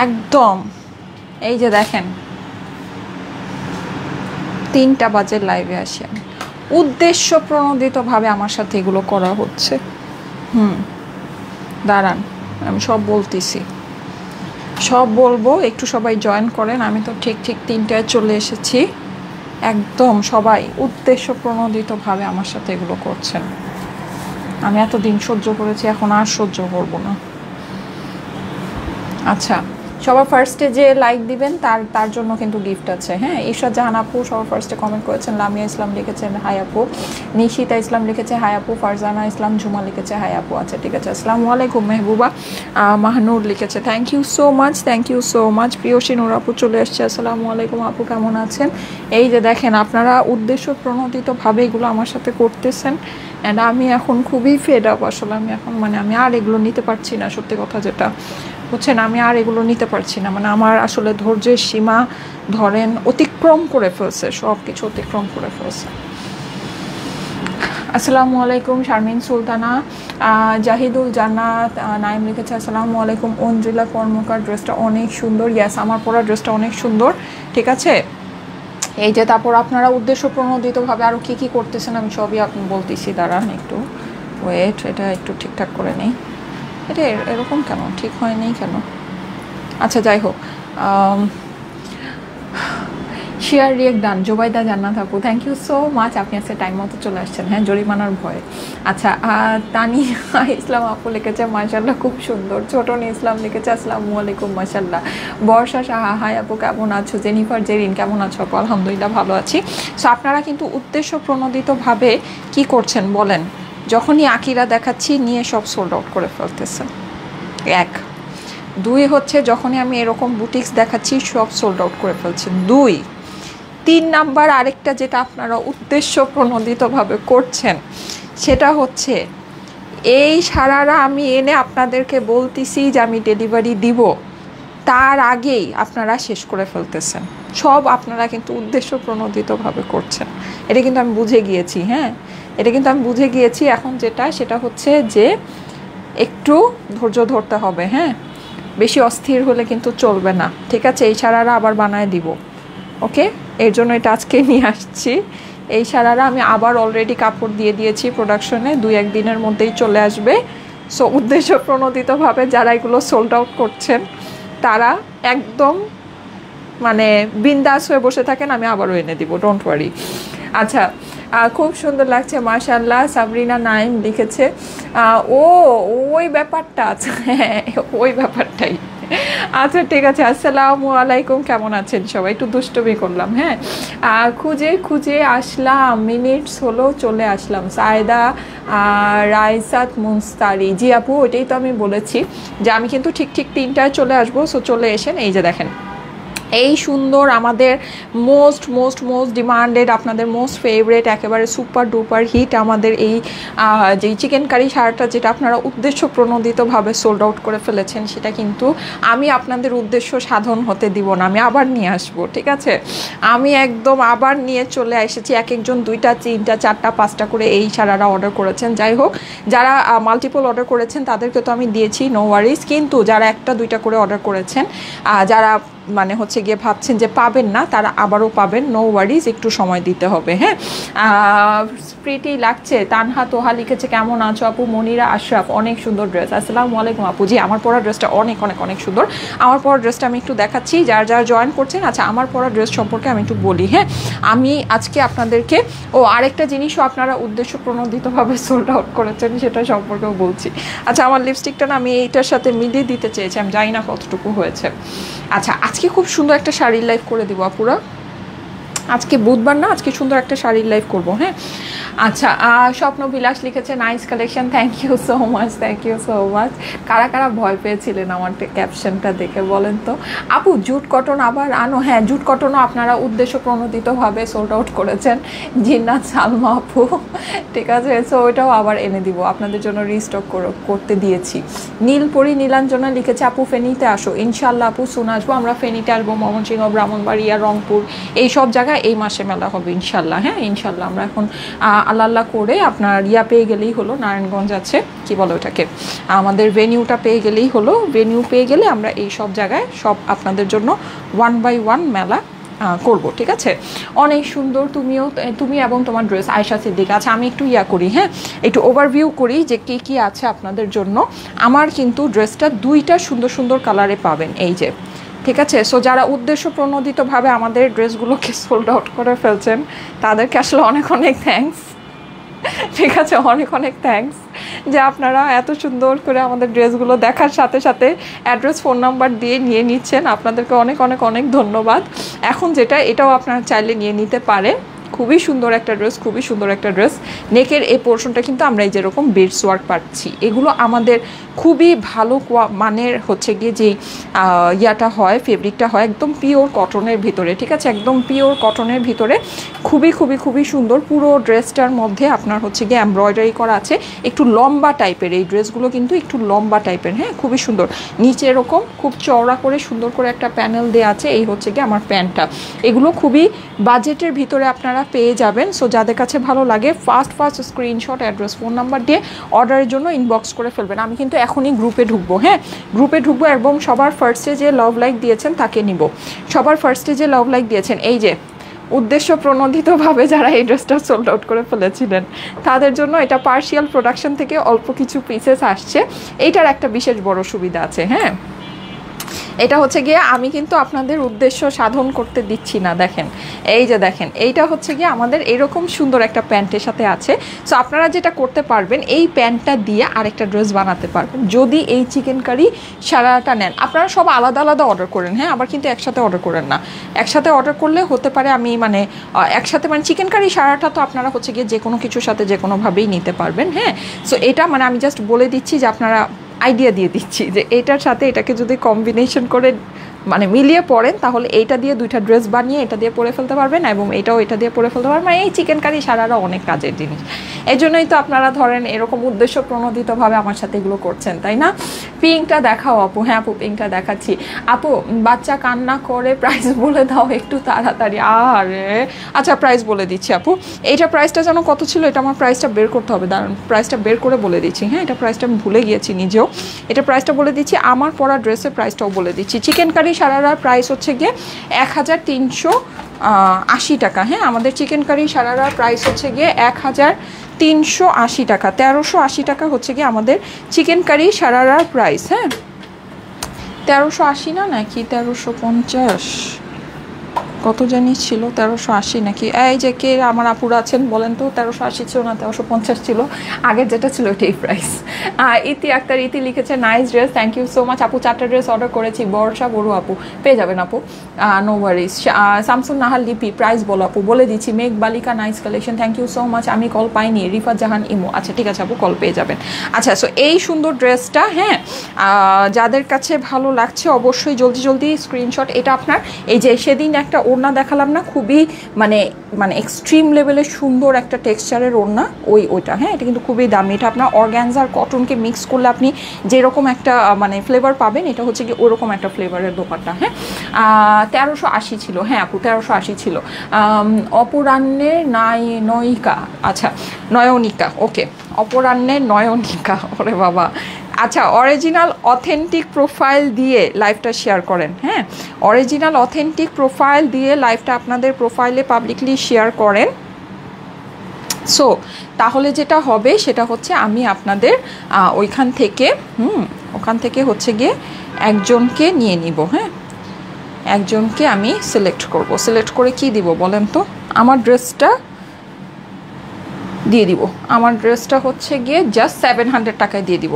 একদম এই যে দেখেন 3টা বাজে লাইভে আসি আমি, উদ্দেশ্য প্রণোদিতভাবে আমার সাথে এগুলো করা হচ্ছে। দাঁড়ান আমি সব বলতেছি, সব বলবো, একটু সবাই জয়েন করেন। আমি তো ঠিক 3টায় চলে এসেছি। একদম সবাই উদ্দেশ্য প্রণোদিতভাবে আমার সাথে এগুলো করছেন। আমি এতদিন সহ্য করেছি, এখন আর সহ্য করব না। আচ্ছা, সবার ফার্স্টে যে লাইক দিবেন তার জন্য কিন্তু গিফট আছে। হ্যাঁ, ঈশ্বর জাহান আপু সবার ফার্স্টে কমেন্ট করেছেন, লামিয়া ইসলাম লিখেছেন হাই আপু, নিশিতা ইসলাম লিখেছে হাই আপু, ফারজানা ইসলাম ঝুমা লিখেছে হাই আপু। আচ্ছা ঠিক আছে, আসসালামু আলাইকুম। মেহবুবা মাহনুর লিখেছে thank you so much, thank you so much. Priyasi Noor আপু চলে এসছে, আসসালামু আলাইকুম আপু, কেমন আছেন? এই যে দেখেন আপনারা উদ্দেশ্য প্রণোদিতভাবে এগুলো আমার সাথে করতেছেন, অ্যান্ড আমি এখন খুবই ফেড আপ। আসলে আমি এখন আমি আর এগুলো নিতে পারছি না, সত্যি কথা যেটা বুঝছেন, আমি আর এগুলো নিতে পারছি না। আমার আসলে ধৈর্যের সীমা ধরেন অতিক্রম করে ফেলছে, সব কিছু অতিক্রম করে ফেলছে। আসসালামু আলাইকুম শারমিন সুলতানা, জাহিদুল জান্নাত নাইম লিখেছে আসসালামু আলাইকুম। অঞ্জুলা কর্মকার ড্রেসটা অনেক সুন্দর। ইয়াস, আমার পরা ড্রেসটা অনেক সুন্দর। ঠিক আছে, এই যে তারপর আপনারা উদ্দেশ্য প্রণোদিতভাবে আরও কী কী করতেছেন আমি সবই আপনি বলতেছি। দাঁড়ান একটু ওয়েট, এটা একটু ঠিকঠাক করে নেই। এটা এরকম কেন ঠিক হয়নি কেন? আচ্ছা যাই হোক, শেয়ার রিয়েক্ট ডান। জোবাইদা জান্নাত আপু থ্যাংক ইউ সো মাচ, আপনি আজকে টাইম মতো চলে আসছেন। হ্যাঁ, জরিমানার ভয়ে। আচ্ছা, তানিয়া ইসলাম আপু লিখেছে মাশাল্লাহ খুব সুন্দর। ছোটন ইসলাম লিখেছে আসসালামু আলাইকুম মাশাল্লাহ। বর্ষা সাহা হাই আপু কেমন আছো? জেনিফার জেরিন কেমন আছো আপু? আলহামদুলিল্লাহ ভালো আছি। সো আপনারা কিন্তু উদ্দেশ্য প্রণোদিতভাবে কি করছেন বলেন? যখনই আকিরা দেখাচ্ছি নিয়ে সব সোল্ড আউট করে ফেলতেছেন, 1। 2 হচ্ছে যখনই আমি এরকম বুটিক্স দেখাচ্ছি সব সোল্ড আউট করে ফেলছেন, 2। 3 নাম্বার আরেকটা যেটা আপনারা উদ্দেশ্য প্রণোদিতভাবে করছেন সেটা হচ্ছে এই সারারা আমি এনে আপনাদেরকে বলতেছি যে আমি ডেলিভারি দিব, তার আগেই আপনারা শেষ করে ফেলতেছেন। সব আপনারা কিন্তু উদ্দেশ্য প্রণোদিতভাবে করছেন, এটা কিন্তু আমি বুঝে গিয়েছি। হ্যাঁ, এটা কিন্তু আমি বুঝে গিয়েছি। এখন সেটা হচ্ছে যে একটু ধৈর্য ধরতে হবে। হ্যাঁ, বেশি অস্থির হলে কিন্তু চলবে না। ঠিক আছে, এই সারারা আবার বানায় দিব। ওকে, এর জন্য এটা আজকে নিয়ে আসছি। এই সারারা আমি আবার অলরেডি কাপড় দিয়ে দিয়েছি প্রোডাকশনে, 2-1 দিনের মধ্যেই চলে আসবে। সো উদ্দেশ্য প্রণোদিতভাবে যারা এগুলো সোল্ড আউট করছেন তারা একদম বিন্দাস হয়ে বসে থাকেন, আমি আবারও এনে দিব, ডোন্ট ওয়ারি। আচ্ছা, খুব সুন্দর লাগছে মাশাআল্লাহ। সাবরিনা নাইম লিখেছে ওই ব্যাপারটা আছে, হ্যাঁ ওই ব্যাপারটাই। আচ্ছা ঠিক আছে, আসসালামু আলাইকুম, কেমন আছেন সবাই? একটু দুষ্টুমি করলাম। হ্যাঁ, খুঁজে আসলাম, মিনিটস হলো চলে আসলাম। সায়দা রাইসাত মুনস্তারি, জি আপু ওইটাই তো আমি বলেছি যে আমি কিন্তু ঠিক 3টায় চলে আসবো। সো চলে এসেন। এই যে দেখেন এই সুন্দর আমাদের মোস্ট ডিমান্ডেড, আপনাদের মোস্ট ফেভারেট, একেবারে সুপার ডুপার হিট আমাদের এই যেই চিকেন কারি শাড়িটা যেটা আপনারা উদ্দেশ্য প্রণোদিতভাবে সোল্ড আউট করে ফেলেছেন, সেটা কিন্তু আমি আপনাদের উদ্দেশ্য সাধন হতে দিব না, আমি আবার নিয়ে আসবো। ঠিক আছে, আমি একদম আবার নিয়ে চলে এসেছি। একজন 2টা 3টা 4টা 5টা করে এই শাড়িরা অর্ডার করেছেন। যাই হোক, যারা মাল্টিপল অর্ডার করেছেন তাদেরকে তো আমি দিয়েছি, নো ওয়ারিজ। কিন্তু যারা 1টা 2টা করে অর্ডার করেছেন, যারা হচ্ছে গিয়ে ভাবছেন যে পাবেন না, তারা আবারও পাবেন, নো ওয়ারিজ, একটু সময় দিতে হবে। হ্যাঁ, প্রিটি লাগছে। তানহা তোহা লিখেছে কেমন আছো আপু? মনিরা আশরাফ অনেক সুন্দর ড্রেস। আসসালামু আলাইকুম আপু। জি, আমার পরা ড্রেসটা অনেক সুন্দর। আমার পরা ড্রেসটা আমি একটু দেখাচ্ছি যারা জয়েন করছেন। আচ্ছা, আমার পরা ড্রেস সম্পর্কে আমি একটু বলি। হ্যাঁ, আমি আজকে আপনাদেরকে আরেকটা জিনিসও আপনারা উদ্দেশ্য প্রণোদিতভাবে সোল্ড আউট করেছেন সেটা সম্পর্কেও বলছি। আচ্ছা, আমার লিপস্টিকটা না আমি এইটার সাথে মিলিয়ে দিতে চেয়েছি, আমি জানি না কতটুকু হয়েছে। আচ্ছা, আজকে খুব সুন্দর একটা শাড়ির লাইভ করে দিব আপুরা। আজকে বুধবার না, আজকে সুন্দর একটা শাড়ির লাইভ করবো। হ্যাঁ, আচ্ছা, স্বপ্ন বিলাস লিখেছে nice collection, thank you so much. কারা ভয় পেয়েছিলেন আমার ক্যাপশনটা দেখে বলেন তো? আপু জুট কটন আবার আনো। হ্যাঁ, জুট কটনও আপনারা উদ্দেশ্য প্রণোদিতভাবে সোল্ড আউট করেছেন, জিন্নাত সালমা আপু। ঠিক আছে, সো ওইটাও আবার এনে দিব আপনাদের জন্য, রিস্টক করতে দিয়েছি। নীলপরি নীলাঞ্জনা লিখেছে আপু ফেনীতে আসো। ইনশাল্লাহ আপু শুনে আসবো, আমরা ফেনীতে আসবো, ময়মনসিংহ, ব্রাহ্মণবাড়িয়া, রংপুর, এই সব জায়গায় এই মাসে মেলা হবে ইনশাল্লাহ। হ্যাঁ, ইনশাল্লাহ। আমরা এখন আল্লাহ আল্লাহ করে আপনার ইয়া পেয়ে গেলেই হলো, নারায়ণগঞ্জ আছে কি বলে ওটাকে, আমাদের ভেনিউটা পেয়ে গেলেই হলো। ভেনিউ পেয়ে গেলে আমরা এই সব জায়গায় সব আপনাদের জন্য 1 by 1 মেলা করব, ঠিক আছে। অনেক সুন্দর, তুমি এবং তোমার ড্রেস আয়েশা সিদ্দিকা। আচ্ছা আমি একটু ইয়া করি, হ্যাঁ একটু ওভারভিউ করি যে কী কী আছে আপনাদের জন্য। আমার কিন্তু ড্রেসটা 2টা সুন্দর সুন্দর কালারে পাবেন, এই যে, ঠিক আছে। সো যারা উদ্দেশ্য প্রণোদিতভাবে আমাদের ড্রেসগুলোকে সোল্ড আউট করে ফেলছেন তাদেরকে আসলে অনেক অনেক থ্যাঙ্কস, ঠিক আছে, অনেক অনেক থ্যাঙ্কস যে আপনারা এত সুন্দর করে আমাদের ড্রেসগুলো দেখার সাথে সাথে অ্যাড্রেস ফোন নাম্বার দিয়ে নিয়ে নিচ্ছেন। আপনাদেরকে অনেক অনেক অনেক ধন্যবাদ। এখন যেটা, এটাও আপনারা চাইলে নিয়ে নিতে পারেন। খুবই সুন্দর একটা ড্রেস, খুবই সুন্দর একটা ড্রেস। নেকের এই পোর্শনটা কিন্তু আমরা এই যেরকম বিডস ওয়ার্ক পাচ্ছি, এগুলো আমাদের খুবই ভালো মানের হচ্ছে গিয়ে যে ইয়াটা হয়, ফেব্রিকটা হয় একদম পিওর কটনের ভিতরে, ঠিক আছে, একদম পিওর কটনের ভিতরে। খুবই খুবই খুবই সুন্দর। পুরো ড্রেসটার মধ্যে আপনার হচ্ছে গিয়ে এমব্রয়ডারি করা আছে, একটু লম্বা টাইপের এই ড্রেসগুলো কিন্তু একটু লম্বা টাইপের, হ্যাঁ খুবই সুন্দর। নিচে এরকম খুব চওড়া করে সুন্দর করে একটা প্যানেল দেওয়া আছে, এই হচ্ছে গিয়ে আমার প্যান্টটা। এগুলো খুবই বাজেটের ভিতরে আপনারা পেয়ে যাবেন। সো যাদের কাছে ভালো লাগে first screenshot, address, phone number দিয়ে অর্ডারের জন্য ইনবক্স করে ফেলবেন। আমি কিন্তু এখনই গ্রুপে ঢুকবো, হ্যাঁ গ্রুপে ঢুকবো এবং সবার ফার্স্টে যে লাভ লাইক দিয়েছেন তাকে নিব। সবার ফার্স্টে যে লাভ লাইক দিয়েছেন, এই যে উদ্দেশ্য প্রণোদিতভাবে যারা এই ড্রেসটা সোল্ড আউট করে ফেলেছিলেন তাদের জন্য এটা পার্শিয়াল প্রোডাকশন থেকে অল্প কিছু পিসেস আসছে। এইটার একটা বিশেষ বড় সুবিধা আছে, হ্যাঁ এটা হচ্ছে গিয়ে আমি কিন্তু আপনাদের উদ্দেশ্য সাধন করতে দিচ্ছি না। দেখেন এই যে দেখেন, এইটা হচ্ছে গিয়ে আমাদের এরকম সুন্দর একটা প্যান্টের সাথে আছে। সো আপনারা যেটা করতে পারবেন, এই প্যান্টটা দিয়ে আরেকটা ড্রেস বানাতে পারবেন যদি এই চিকেন কারি সারাটা নেন। আপনারা সব আলাদা আলাদা অর্ডার করেন, হ্যাঁ আবার কিন্তু একসাথে অর্ডার করেন না। একসাথে অর্ডার করলে হতে পারে আমি মানে একসাথে মানে চিকেন কারি সারাটা তো আপনারা হচ্ছে গিয়ে যে কোনো কিছুর সাথে যে কোনোভাবেই নিতে পারবেন, হ্যাঁ। সো এটা মানে আমি জাস্ট বলে দিচ্ছি যে আপনারা আইডিয়া দিয়ে দিচ্ছি যে এটার সাথে এটাকে যদি কম্বিনেশন করে মানে মিলিয়ে পড়েন তাহলে এইটা দিয়ে 2টা ড্রেস বানিয়ে এটা দিয়ে পরে ফেলতে পারবেন এবং এটাও এটা দিয়ে পরে ফেলতে পারবেন। মানে এই চিকেন কারি সারারা অনেক কাজের জিনিস, এই জন্যই তো আপনারা ধরেন এরকম উদ্দেশ্য প্রণোদিতভাবে আমার সাথে এগুলো করছেন, তাই না। পিঙ্কটা দেখাও আপু। হ্যাঁ আপু পিঙ্কটা দেখাচ্ছি। আপু বাচ্চা কান্না করে প্রাইস বলে দাও একটু তাড়াতাড়ি। আরে আচ্ছা প্রাইস বলে দিচ্ছি আপু। এইটা প্রাইসটা যেন কত ছিল, এটা আমার প্রাইসটা বের করতে হবে, দাঁড়ান প্রাইসটা বের করে বলে দিচ্ছি। হ্যাঁ এটা প্রাইসটা আমি ভুলে গিয়েছি নিজেও, এটা প্রাইসটা বলে দিচ্ছি। আমার পরা ড্রেসের প্রাইসটাও বলে দিচ্ছি। চিকেন কারি সারারার প্রাইস হচ্ছে গিয়ে 1380 টাকা। হ্যাঁ আমাদের চিকেন কারি সারারার প্রাইস হচ্ছে গিয়ে 1380 টাকা। 1380 টাকা হচ্ছে গিয়ে আমাদের চিকেন কারি সারারার প্রাইস। হ্যাঁ 1380 না নাকি 1350 কত জানি ছিল, 1380 নাকি। এই যে কে আমার আপুরা আছেন বলেন তো, 1380 ছিল না 1350 ছিল, আগের যেটা ছিল এটাই প্রাইস। ইতি আক্তার ইতি লিখেছে nice dress, thank you so much আপু। 4টা ড্রেস অর্ডার করেছি, বর্ষা বড়ু আপু পেয়ে যাবেন আপু, নো ওয়ারিজ। শামসুন নাহার লিপি প্রাইস বলো আপু, বলে দিচ্ছি। Megh Balika nice collection, thank you so much. আমি কল পাইনি, রিফা জাহান ইমো, আচ্ছা ঠিক আছে আপু কল পেয়ে যাবেন। আচ্ছা সো এই সুন্দর ড্রেসটা, হ্যাঁ যাদের কাছে ভালো লাগছে অবশ্যই জলদি জলদি স্ক্রিনশট। এটা আপনার এই যে সেদিন একটা ওড়না দেখালাম না, খুবই মানে মানে এক্সট্রিম লেভেলের সুন্দর একটা টেক্সচারের ওড়না, ওইটা, হ্যাঁ এটা কিন্তু খুবই দামি। এটা আপনার অর্গ্যানজার কটনকে মিক্স করলে আপনি যেরকম একটা মানে ফ্লেভার পাবেন, এটা হচ্ছে কি ওরকম একটা ফ্লেভারের দোপাট্টা। হ্যাঁ 1380 ছিল, হ্যাঁ আপু 1380 ছিল। অপরাহ্নের নয়িকা, আচ্ছা নয়নিকা, ওকে অপরাহ্নের নয়নিকা, ওরে বাবা। আচ্ছা অরিজিনাল অথেন্টিক প্রোফাইল দিয়ে লাইভটা শেয়ার করেন, হ্যাঁ অরিজিনাল অথেন্টিক প্রোফাইল দিয়ে লাইভটা আপনাদের প্রোফাইলে পাবলিকলি শেয়ার করেন। সো তাহলে যেটা হবে সেটা হচ্ছে আমি আপনাদের ওইখান থেকে হচ্ছে গিয়ে একজনকে নিয়ে নিব, হ্যাঁ একজনকে আমি সিলেক্ট করব। সিলেক্ট করে কি দিব বলেন তো, আমার ড্রেসটা দিয়ে দিব। আমার ড্রেসটা হচ্ছে গিয়ে জাস্ট 700 টাকায় দিয়ে দিব,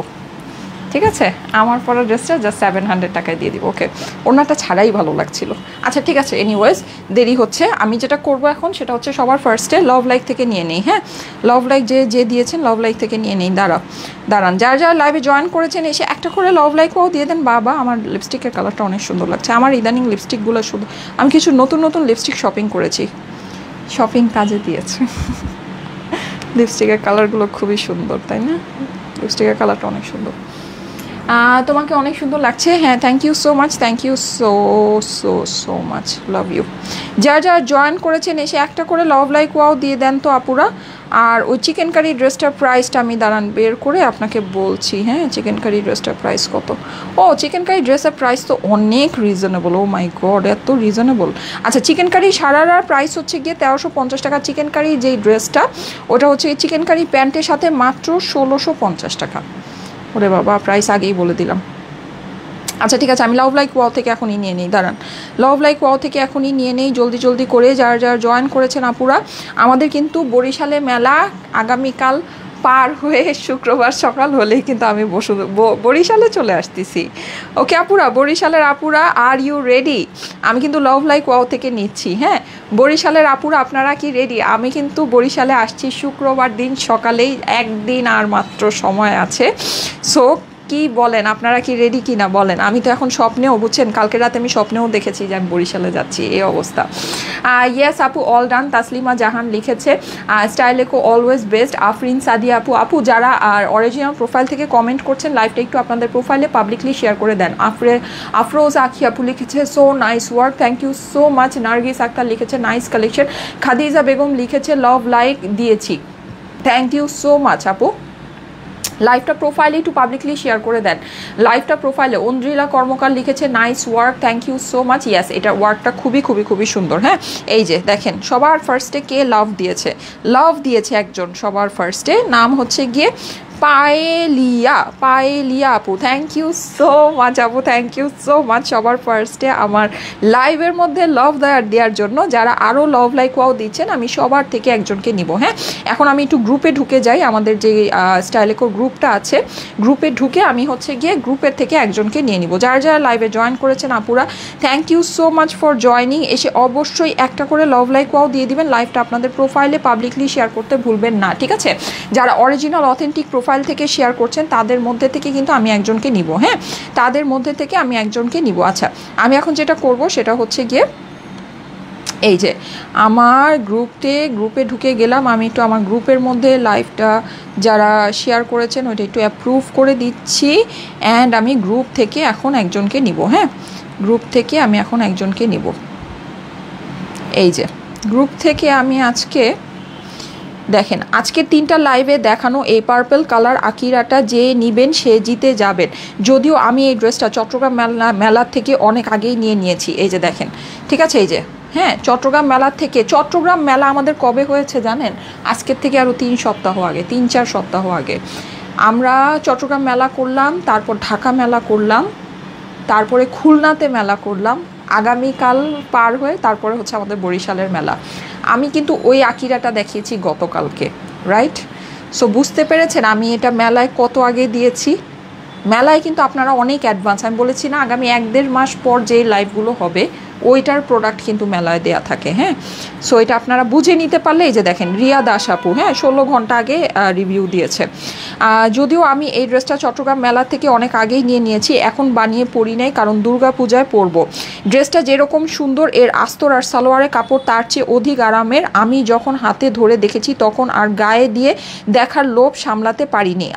ঠিক আছে। আমার পরা ড্রেসটা জাস্ট 700 টাকায় দিয়ে দিব, ওকে। ওনাটা ছাড়াই ভালো লাগছিল। আচ্ছা ঠিক আছে, এনিওয়েজ দেরি হচ্ছে, আমি যেটা করব এখন সেটা হচ্ছে সবার ফার্স্টে লাভ লাইক থেকে নিয়ে নেই। হ্যাঁ লাভ লাইক যে দিয়েছেন লাভ লাইক থেকে নিয়ে নেই। দাঁড়ান যারা যারা লাইভে জয়েন করেছেন এসে একটা করে লাভ লাইকও দিয়ে দেন। বাবা আমার লিপস্টিকের কালারটা অনেক সুন্দর লাগছে। আমার ইদানিং লিপস্টিকগুলো শুধু আমি কিছু নতুন নতুন লিপস্টিক শপিং করেছি, শপিং কাজে দিয়েছে। লিপস্টিকের কালারগুলো খুবই সুন্দর, তাই না? লিপস্টিকের কালারটা অনেক সুন্দর। তোমাকে অনেক সুন্দর লাগছে। হ্যাঁ, thank you so much, thank you so so so much, love you. যারা যারা জয়েন করেছেন এসে একটা করে লাভ লাইক ওয়াও দিয়ে দেন তো আপুরা। আর ওই চিকেন কারি ড্রেসটার প্রাইসটা আমি দাঁড়ান বের করে আপনাকে বলছি। হ্যাঁ, চিকেন কারি ড্রেসটার প্রাইস কত? ও চিকেন কারি ড্রেসের প্রাইস তো অনেক রিজনেবল। ও মাই গড, এত রিজনেবল। আচ্ছা, চিকেন কারি সারারার প্রাইস হচ্ছে গিয়ে 1350 টাকা। চিকেন কারি যেই ড্রেসটা ওটা হচ্ছে চিকেন কারি প্যান্টের সাথে মাত্র 1650 টাকা। ওরে বাবা, প্রাইস আগেই বলে দিলাম। আচ্ছা ঠিক আছে, আমি লাভ লাইক ওয়াও থেকে এখনই নিয়ে নিই, দাঁড়ান। লাভ লাইক ওয়াও থেকে এখনই নিয়ে নেই জলদি জলদি করে। যারা যারা জয়েন করেছেন আপুরা, আমাদের কিন্তু বরিশালে মেলা আগামীকাল পার হয়ে শুক্রবার সকাল হলেই কিন্তু আমি বরিশালে চলে আসতেছি। ওকে আপুরা, বরিশালের আপুরা, আর ইউ রেডি? আমি কিন্তু লাভ লাইক ওয়াও থেকে নিচ্ছি। হ্যাঁ, বরিশালের আপুরা আপনারা কি রেডি? আমি কিন্তু বরিশালে আসছি শুক্রবার দিন সকালেই, একদিন আর মাত্র সময় আছে। সো কি বলেন, আপনারা কি রেডি কি না বলেন? আমি তো এখন স্বপ্নেও, বুঝছেন, কালকে রাতে আমি স্বপ্নেও দেখেছি যে আমি বরিশালে যাচ্ছি, এই অবস্থা। ইয়েস আপু, অল ডান। তাসলিমা জাহান লিখেছে স্টাইলেকো অলওয়েজ বেস্ট। আফরিন সাদিয়া আপু, আপু যারা আর অরিজিনাল প্রোফাইল থেকে কমেন্ট করছেন লাইভটা একটু আপনাদের প্রোফাইলে পাবলিকলি শেয়ার করে দেন। আফরোজ আখি আপু লিখেছে so nice work, thank you so much. Nargis Akter লিখেছে নাইস কালেকশন। খাদিজা বেগম লিখেছে লাভ লাইক দিয়েছি, থ্যাংক ইউ সো মাচ আপু। লাইভটা প্রোফাইলে একটু পাবলিকলি শেয়ার করে দেন, লাইভটা প্রোফাইলে। অন্দ্রিলা কর্মকার লিখেছে nice work, thank you so much. Yes, এটা ওয়ার্কটা খুবই খুবই খুবই সুন্দর। হ্যাঁ, এই যে দেখেন সবার ফার্স্টে কে লাভ দিয়েছে, লাভ দিয়েছে একজন সবার ফার্স্টে, নাম হচ্ছে গিয়ে পায়েলিয়া আপু, থ্যাংক ইউ সো মাচ আপু, থ্যাংক ইউ সো মাচ সবার ফার্স্টে আমার লাইভের মধ্যে লাভ দেওয়ার জন্য। যারা আরও লাভ লাইক ওয়াও দিচ্ছেন আমি সবার থেকে একজনকে নিব। হ্যাঁ, এখন আমি একটু গ্রুপে ঢুকে যাই, আমাদের যে স্টাইলেকোর গ্রুপটা আছে, গ্রুপে ঢুকে আমি হচ্ছে গিয়ে গ্রুপের থেকে একজনকে নিয়ে নিব। যারা যারা লাইভে জয়েন করেছেন আপুরা, thank you so much for joining. এসে অবশ্যই একটা করে লাভ লাইক ওয়াও দিয়ে দিবেন। লাইভটা আপনাদের প্রোফাইলে পাবলিকলি শেয়ার করতে ভুলবেন না, ঠিক আছে? যারা অরিজিনাল অথেন্টিক প্রোফাইল থেকে শেয়ার করছেন তাদের মধ্যে থেকে কিন্তু আমি একজনকে নিব। হ্যাঁ, তাদের মধ্যে থেকে আমি একজনকে নিব। আচ্ছা, আমি এখন যেটা করব সেটা হচ্ছে গিয়ে এই যে আমার গ্রুপে ঢুকে গেলাম। আমি একটু আমার গ্রুপের মধ্যে লাইভটা যারা শেয়ার করেছেন ওইটা একটু অ্যাপ্রুভ করে দিচ্ছি। অ্যান্ড আমি গ্রুপ থেকে এখন একজনকে নিব। হ্যাঁ, গ্রুপ থেকে আমি এখন একজনকে নিব। এই যে গ্রুপ থেকে আমি আজকে দেখেন, আজকের 3টা লাইভে দেখানো এই পার্পল কালার আকিরাটা যে নিবেন সে জিতে যাবেন। যদিও আমি এই ড্রেসটা চট্টগ্রাম মেলার থেকে অনেক আগেই নিয়েছি। এই যে দেখেন, ঠিক আছে? এই যে হ্যাঁ, চট্টগ্রাম মেলার থেকে। চট্টগ্রাম মেলা আমাদের কবে হয়েছে জানেন? আজকের থেকে আরও 3 সপ্তাহ আগে, 3-4 সপ্তাহ আগে আমরা চট্টগ্রাম মেলা করলাম, তারপর ঢাকা মেলা করলাম, তারপরে খুলনাতে মেলা করলাম, আগামীকাল পার হয়ে তারপরে হচ্ছে আমাদের বরিশালের মেলা। আমি কিন্তু ওই আকিরাটা দেখিয়েছি গতকালকে, রাইট? সো বুঝতে পেরেছেন আমি এটা মেলায় কত আগে দিয়েছি। মেলায় কিন্তু আপনারা অনেক অ্যাডভান্স, আমি বলেছি না আগামী 1-1.5 মাস পর যেই লাইভগুলো হবে ওইটার প্রোডাক্ট কিন্তু মেলায় দেয়া থাকে। হ্যাঁ, সো এটা আপনারা বুঝে নিতে পারলে এই যে দেখেন রিয়া দাস আপু, হ্যাঁ 16 ঘন্টা আগে রিভিউ দিয়েছে। যদিও আমি এই ড্রেসটা চট্টগ্রাম মেলা থেকে অনেক আগেই নিয়েছি, এখন বানিয়ে পরি নাই কারণ দুর্গা পূজায় পরবো। ড্রেসটা যেরকম সুন্দর, এর আস্তর আর সালোয়ারের কাপড় তার চেয়ে অধিক আরামের। আমি যখন হাতে ধরে দেখেছি তখন আর গায়ে দিয়ে দেখার লোভ সামলাতে পারিনি।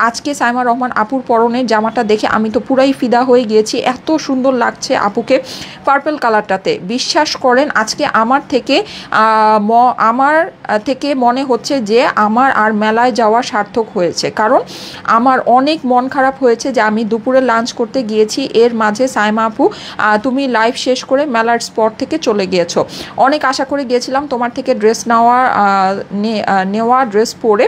আজকে সাইমা রহমান আপুর পরনের জামাটা দেখে আমি তো পুরাই ফিদা হয়ে গিয়েছি, এত সুন্দর লাগছে আপুকে পার্পল কালারটাতে। বিশ্বাস করেন আজকে আমার থেকে মনে হচ্ছে যে আমার আর মেলায় যাওয়া সার্থক হয়েছে, কারণ আমার অনেক মন খারাপ হয়েছে যে আমি দুপুরে লাঞ্চ করতে গিয়েছি, এর মাঝে সাইমা আপু তুমি লাইভ শেষ করে মেলার স্পট থেকে চলে গিয়েছো। অনেক আশা করে গিয়েছিলাম তোমার থেকে ড্রেস নেওয়া ড্রেস পরে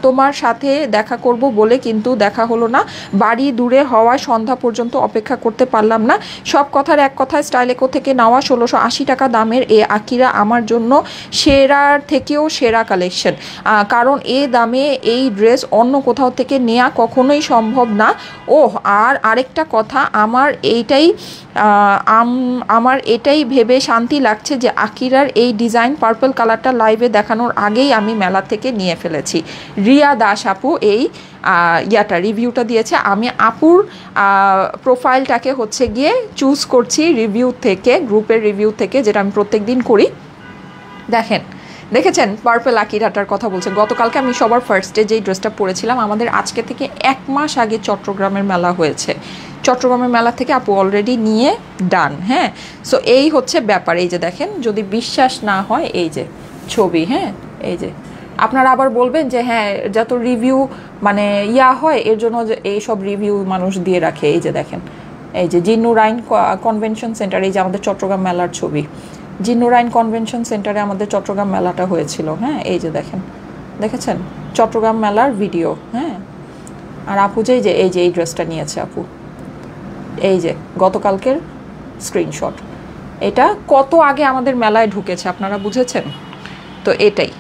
তোমার সাথে দেখা করব বলে, কিন্তু দেখা হলো না। বাড়ি দূরে হওয়ায় সন্ধ্যা পর্যন্ত অপেক্ষা করতে পারলাম না। সব কথার এক কথায় স্টাইলেকো থেকে নেওয়া 1680 টাকা দামের এই আকিরা আমার জন্য সেরার থেকেও সেরা কালেকশন, কারণ এই দামে এই ড্রেস অন্য কোথাও থেকে নেওয়া কখনোই সম্ভব না। আর আরেকটা কথা, আমার এটাই ভেবে শান্তি লাগছে যে আকিরার এই ডিজাইন পার্পল কালারটা লাইভে দেখানোর আগেই আমি মেলা থেকে নিয়ে ফেলেছি। রিয়া দাস আপু এই রিভিউটা দিয়েছে। আমি আপুর প্রোফাইলটাকে হচ্ছে গিয়ে চুজ করছি রিভিউ থেকে, গ্রুপের রিভিউ থেকে, যেটা আমি প্রত্যেক দিন করি। দেখেন দেখেছেন পার্পল আকিরাটার কথা বলছেন। গতকালকে আমি সবার ফার্স্টে যেই ড্রেসটা পরেছিলাম, আমাদের আজকে থেকে 1 মাস আগে চট্টগ্রামের মেলা হয়েছে, চট্টগ্রামের মেলা থেকে আপু অলরেডি নিয়ে ডান। হ্যাঁ, সো এই হচ্ছে ব্যাপার। এই যে দেখেন, যদি বিশ্বাস না হয় এই যে ছবি, হ্যাঁ এই যে আপনারা আবার বলবেন যে হ্যাঁ যত রিভিউ মানে হয় এর জন্য যে এইসব রিভিউ মানুষ দিয়ে রাখে। এই যে দেখেন, এই যে জিন্নুরাইন কনভেনশন সেন্টার, এই যে আমাদের চট্টগ্রাম মেলার ছবি, জিন্নুরাইন কনভেনশন সেন্টারে আমাদের চট্টগ্রাম মেলাটা হয়েছিল। হ্যাঁ, এই যে দেখেন, দেখেছেন চট্টগ্রাম মেলার ভিডিও। হ্যাঁ, আর আপু যে এই যে এই ড্রেসটা নিয়েছে আপু, এই যে গতকালকের স্ক্রিনশট। এটা কত আগে আমাদের মেলায় ঢুকেছে আপনারা বুঝেছেন তো, এটাই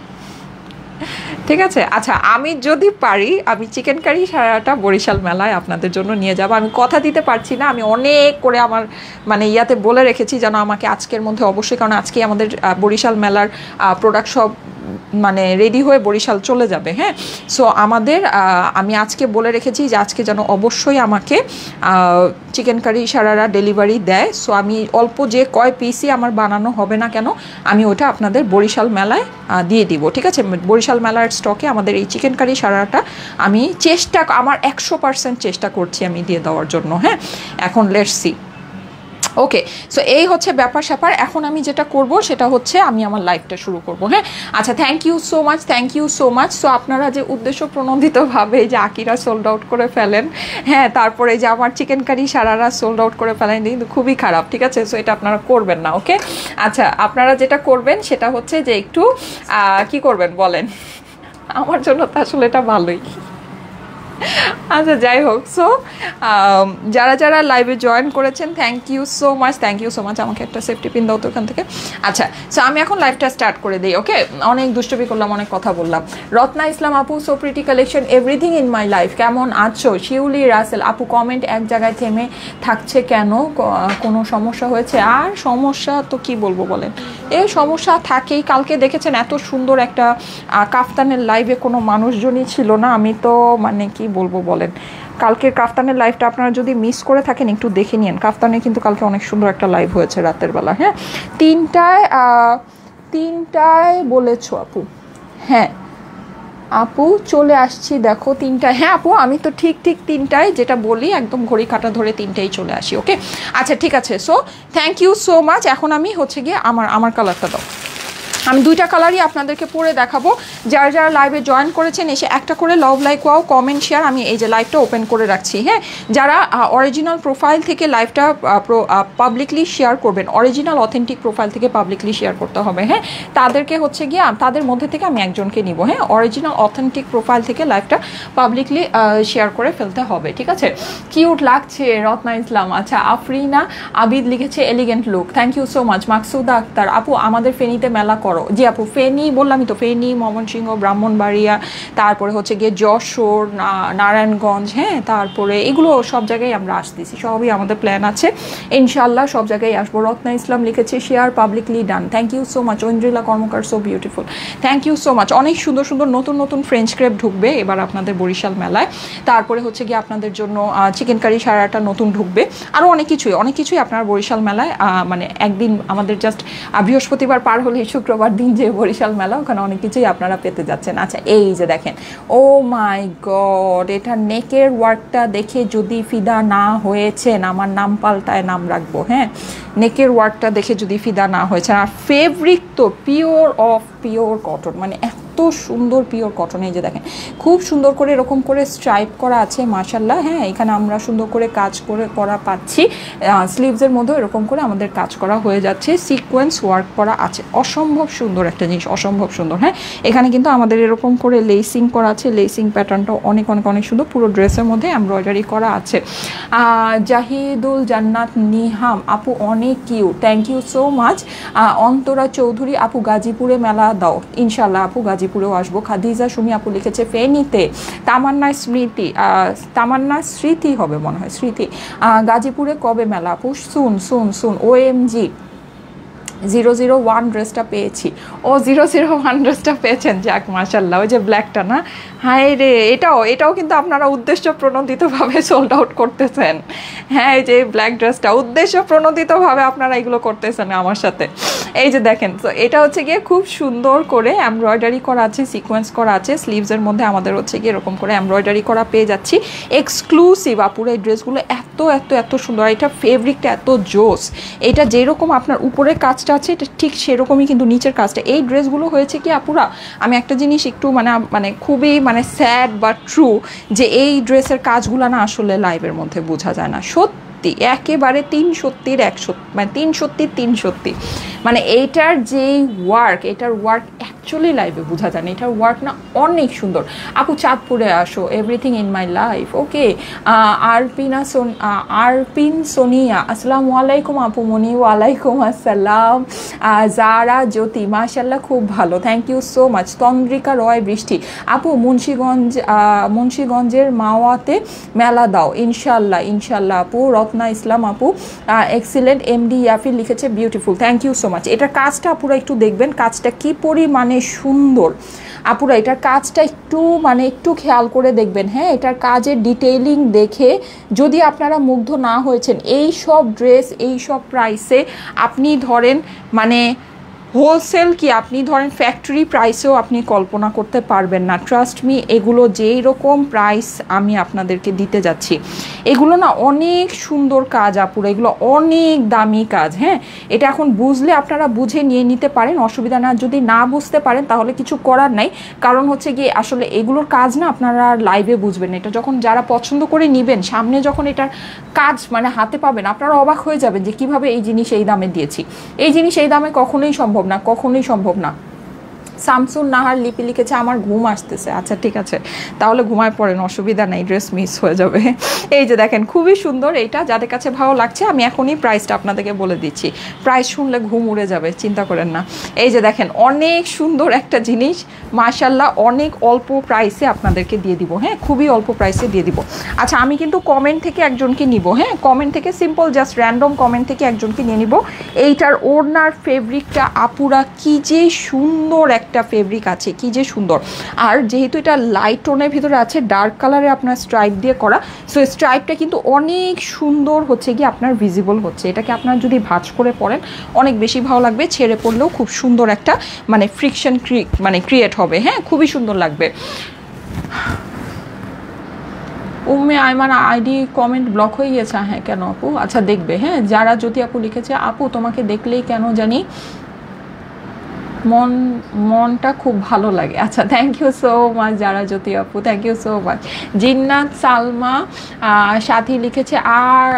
ঠিক আছে। আচ্ছা, আমি যদি পারি আমি চিকেন কারি সারাটা বরিশাল মেলায় আপনাদের জন্য নিয়ে যাব। আমি কথা দিতে পারছি না, আমি অনেক করে আমার মানে ইয়াতে বলে রেখেছি যেন আমাকে আজকের মধ্যে অবশ্যই, কারণ আজকে আমাদের বরিশাল মেলার প্রোডাক্ট সব মানে রেডি হয়ে বরিশাল চলে যাবে। হ্যাঁ, সো আমাদের আমি আজকে বলে রেখেছি যে আজকে যেন অবশ্যই আমাকে চিকেন কারি সারারা ডেলিভারি দেয়। সো আমি অল্প যে কয় পিসই আমার বানানো হবে না কেন, আমি ওটা আপনাদের বরিশাল মেলায় দিয়ে দিব। ঠিক আছে, বরিশাল মেলার স্টকে আমাদের এই চিকেন কারি সারাটা আমি আমার 100% চেষ্টা করছি আমি দিয়ে দেওয়ার জন্য। হ্যাঁ, এখন লেটস সি। ওকে, সো এই হচ্ছে ব্যাপার স্যাপার। এখন আমি যেটা করব সেটা হচ্ছে আমি আমার লাইফটা শুরু করব। হ্যাঁ, আচ্ছা, thank you so much, thank you so much. So আপনারা যে উদ্দেশ্য প্রণোদিতভাবে যে আকিরা সোল্ড আউট করে ফেলেন, হ্যাঁ, তারপরে যে আমার চিকেন কারি সারারা সোল্ড আউট করে ফেলেন, কিন্তু খুবই খারাপ। ঠিক আছে, সো এটা আপনারা করবেন না। ওকে, আচ্ছা, আপনারা যেটা করবেন সেটা হচ্ছে যে একটু কি করবেন বলেন, আমার জন্য তো আসলে এটা ভালোই। আচ্ছা, যাই হোক, সো যারা যারা লাইভে জয়েন করেছেন thank you so much, thank you so much. আমাকে একটা সেফটি পিন দাও তো ওখান থেকে। আচ্ছা, সো আমি এখন লাইভটা স্টার্ট করে দিই। ওকে, অনেক দুষ্টুমি করলাম, অনেক কথা বললাম। রত্না ইসলাম আপু, so pretty collection, everything in my life, কেমন আছো? শিউলি রাসেল আপু, কমেন্ট এক জায়গায় থেমে থাকছে কেন, কোনো সমস্যা হয়েছে? আর সমস্যা তো কি বলবো বলেন, এই সমস্যা থাকেই। কালকে দেখেছেন এত সুন্দর একটা কাফতানের লাইভে কোনো মানুষজনই ছিল না। আমি তো মানে কি বলবো বলেন, কালকের কাফতানের লাইভটা আপনারা যদি মিস করে থাকেন একটু দেখে নিন। কাফতানে কিন্তু কালকে অনেক সুন্দর একটা লাইভ হয়েছে রাতের বেলা। হ্যাঁ, তিনটায় বলেছো আপু? হ্যাঁ আপু, চলে আসছি, দেখো 3টায়। হ্যাঁ আপু, আমি তো ঠিক 3টায় যেটা বলি একদম ঘড়ি কাঁটা ধরে 3টায় চলে আসি। ওকে, আচ্ছা ঠিক আছে। So thank you so much. এখন আমি হচ্ছে গিয়ে আমার কালারটা দাও। আমি 2টা কালারই আপনাদেরকে পরে দেখাবো। যারা যারা লাইভে জয়েন করেছেন এসে একটা করে লাভ, লাইক, ওয়াও, কমেন্ট, শেয়ার। আমি এই যে লাইভটা ওপেন করে রাখছি। হ্যাঁ, যারা অরিজিনাল প্রোফাইল থেকে লাইভটা পাবলিকলি শেয়ার করবেন, অরিজিনাল অথেন্টিক প্রোফাইল থেকে পাবলিকলি শেয়ার করতে হবে। হ্যাঁ, তাদেরকে হচ্ছে গিয়ে তাদের মধ্যে থেকে আমি একজনকে নিব। হ্যাঁ, অরিজিনাল অথেন্টিক প্রোফাইল থেকে লাইভটা পাবলিকলি শেয়ার করে ফেলতে হবে। ঠিক আছে, কিউট লাগছে রত্না ইসলাম। আচ্ছা, আফরিনা আবিদ লিখেছে elegant look, thank you so much. Maksuda Akter আপু, আমাদের ফেনীতে মেলা করো? জি আপু, ফেনী বললামই তো, ফেনী, ময়মনসিংহ, ব্রাহ্মণবাড়িয়া, তারপরে হচ্ছে গিয়ে যশোর, নারায়ণগঞ্জ, হ্যাঁ, তারপরে এগুলো সব জায়গায় আমরা আসতেছি, সবই আমাদের প্ল্যান আছে ইনশাল্লাহ, সব জায়গায় আসবো। রত্না ইসলাম লিখেছে share publicly done, thank you so much. Oindrila Karmakar, so beautiful, thank you so much. অনেক সুন্দর সুন্দর নতুন নতুন ফ্রেঞ্চ ক্রেপ ঢুকবে এবার আপনাদের বরিশাল মেলায়। তারপরে হচ্ছে গিয়ে আপনাদের জন্য চিকেন কারি সারাটা নতুন ঢুকবে, আরও অনেক কিছুই আপনার বরিশাল মেলায় মানে একদিন আমাদের জাস্ট বৃহস্পতিবার পার হলে শুক্রবার দিন যে বরিশাল মেলা, ওখানে অনেক কিছুই আপনারা পেতে যাচ্ছেন। আচ্ছা, এই যে দেখেন, ও মাই গড, এটা নেকের ওয়ার্কটা দেখে যদি ফিদা না হয়েছেন, আমার নাম পাল্টায় নাম রাখবো। হ্যাঁ, নেকের ওয়ার্কটা দেখে যদি ফিদা না হয়েছে। আর ফেব্রিক তো পিওর কটন, মানে এত সুন্দর পিওর কটন। এই যে দেখেন, খুব সুন্দর করে এরকম করে স্ট্রাইপ করা আছে মাশাল্লাহ। হ্যাঁ, এখানে আমরা সুন্দর করে কাজ করা পাচ্ছি, স্লিভসের মধ্যেও এরকম করে আমাদের কাজ করা হয়ে যাচ্ছে, সিকোয়েন্স ওয়ার্ক করা আছে, অসম্ভব সুন্দর একটা জিনিস, অসম্ভব সুন্দর। হ্যাঁ, এখানে কিন্তু আমাদের এরকম করে লেসিং করা আছে, লেসিং প্যাটার্নটাও অনেক অনেক অনেক সুন্দর, পুরো ড্রেসের মধ্যে এমব্রয়ডারি করা আছে। জাহিদুল জান্নাত নিহাম আপু, অনেক cute, thank you so much. Antara Chowdhury আপু, গাজীপুরে মেলা দাও ইনশাল্লাহ আপু, গাজীপুরেও আসবো। খাদিজা সুমি আপু লিখেছে ফেনীতে। তামান্না স্মৃতি হবে মনে হয়, স্মৃতি, গাজীপুরে কবে মেলা আপু? সুন OMG, 001 ড্রেসটা পেয়েছি। ও 001 ড্রেসটা পেয়েছেন, যাক মাশাল্লাহ। ওই যে ব্ল্যাকটা না, হায় রে, এটাও কিন্তু আপনারা উদ্দেশ্য প্রণোদিতভাবে সোল্ড আউট করতেছেন। হ্যাঁ, এই যে ব্ল্যাক ড্রেসটা উদ্দেশ্য প্রণোদিতভাবে আপনারা এগুলো করতেছেন আমার সাথে। এই যে দেখেন, তো এটা হচ্ছে গিয়ে খুব সুন্দর করে এমব্রয়ডারি করা আছে, সিকোয়েন্স করা আছে। স্লিভসের মধ্যে আমাদের হচ্ছে গিয়ে এরকম করে এমব্রয়ডারি করা পেয়ে যাচ্ছি, এক্সক্লুসিভ। আপুর এই ড্রেসগুলো এত এত এত সুন্দর, এটা ফেব্রিকটা এত জোস। এটা যেরকম আপনার উপরের কাজটা আছে, এটা ঠিক সেরকমই কিন্তু নিচের কাজটা। এই ড্রেসগুলো হয়েছে কি আপুরা, আমি একটা জিনিস একটু মানে খুবই স্যাড বা ট্রু, যে এই ড্রেসের কাজগুলো না আসলে লাইভের মধ্যে বোঝা যায় না। সত্যি একেবারে 3 সত্যির 1 সত্যি, 3 সত্যি 3 সত্যি। এইটার যেই ওয়ার্ক, এটার ওয়ার্ক অ্যাকচুয়ালি লাইভে বোঝা যায় না। এটার ওয়ার্ক না অনেক সুন্দর। আপু চাঁদপুরে আসো, এভরিথিং ইন মাই লাইফ। ওকে, আরপিন সোনিয়া, আসসালামু আলাইকুম আপু মনি। ওয়ালাইকুম আসসালাম। জারা জ্যোতি, মাশাল্লাহ খুব ভালো, থ্যাংক ইউ সো মাচ। তন্দ্রিকা রয় বৃষ্টি, আপু মুন্সিগঞ্জের মাওয়াতে মেলা দাও ইনশাল্লাহ। ইনশাল্লাহ আপু। রত্না ইসলাম আপু, এক্সিলেন্ট। এমডি ইয়াফির লিখেছে beautiful, thank you so much. এটার কাজটা আপুরা একটু দেখবেন, কাজটা কি পরিমাণে সুন্দর। আপুরা এটার কাজটা একটু খেয়াল করে দেখবেন। হ্যাঁ, এটার কাজের ডিটেইলিং দেখে যদি আপনারা মুগ্ধ না হয়েছেন, এই সব ড্রেস এই সব প্রাইসে আপনি ধরেন হোলসেল কি আপনি ধরেন ফ্যাক্টরি প্রাইসেও আপনি কল্পনা করতে পারবেন না। ট্রাস্ট মি, এগুলো যেই রকম প্রাইস আমি আপনাদেরকে দিতে যাচ্ছি, এগুলো না অনেক সুন্দর কাজ আপুরা, এগুলো অনেক দামি কাজ। হ্যাঁ, এটা এখন বুঝলে আপনারা বুঝে নিয়ে নিতে পারেন, অসুবিধা না। যদি না বুঝতে পারেন তাহলে কিছু করার নাই, কারণ হচ্ছে গিয়ে আসলে এগুলোর কাজ না আপনারা লাইভে বুঝবেন। এটা যখন যারা পছন্দ করে নেবেন, সামনে যখন এটার কাজ হাতে পাবেন, আপনারা অবাক হয়ে যাবেন যে কিভাবে এই জিনিস এই দামে দিয়েছি। এই জিনিস এই দামে কখনোই সম্ভব না, কখনোই সম্ভব না। শামসুন নাহার লিপি লিখেছে আমার ঘুম আসতেছে। আচ্ছা ঠিক আছে, তাহলে ঘুমায় পড়েন, অসুবিধা নেই, ড্রেস মিস হয়ে যাবে। এই যে দেখেন, খুবই সুন্দর। এইটা যাদের কাছে ভালো লাগছে, আমি এখনই প্রাইসটা আপনাদেরকে বলে দিচ্ছি। প্রাইস শুনলে ঘুম উড়ে যাবে, চিন্তা করেন না। এই যে দেখেন, অনেক সুন্দর একটা জিনিস, মাশাল্লাহ। অনেক অল্প প্রাইসে আপনাদেরকে দিয়ে দিব। হ্যাঁ, খুবই অল্প প্রাইসে দিয়ে দিব। আচ্ছা, আমি কিন্তু কমেন্ট থেকে একজনকে নিব। হ্যাঁ, কমেন্ট থেকে সিম্পল জাস্ট র্যান্ডম কমেন্ট থেকে একজনকে নিয়ে নিব। এইটার ওড়নার ফেব্রিকটা আপুরা কি যে সুন্দর একটা ফেব্রিক আছে, কি যে সুন্দর। আর যেহেতু এটা লাইট টোনের ভিতরে আছে, ডার্ক কালারে আপনার স্ট্রাইপ দিয়ে করা, সো স্ট্রাইপটা কিন্তু অনেক সুন্দর হচ্ছে গিয়ে আপনার ভিজিবল হচ্ছে। এটাকে আপনার যদি ভাঁজ করে পরেন অনেক বেশি ভালো লাগবে, ছেড়ে পড়লেও খুব সুন্দর একটা ফ্রিকশন ক্রিয়েট হবে। হ্যাঁ, খুবই সুন্দর লাগবে। Umme Aiman ID comment block হয়ে গেছে। হ্যাঁ, কেন আপু? আচ্ছা দেখবে। হ্যাঁ, যারা জ্যোতি আপু লিখেছে, আপু তোমাকে দেখলেই কেন জানি মনটা খুব ভালো লাগে। আচ্ছা, থ্যাংক ইউ সো মাচ যারা জ্যোতি আপু, থ্যাংক ইউ সো মাচ। জিন্নাত সালমা সাথী লিখেছে, আর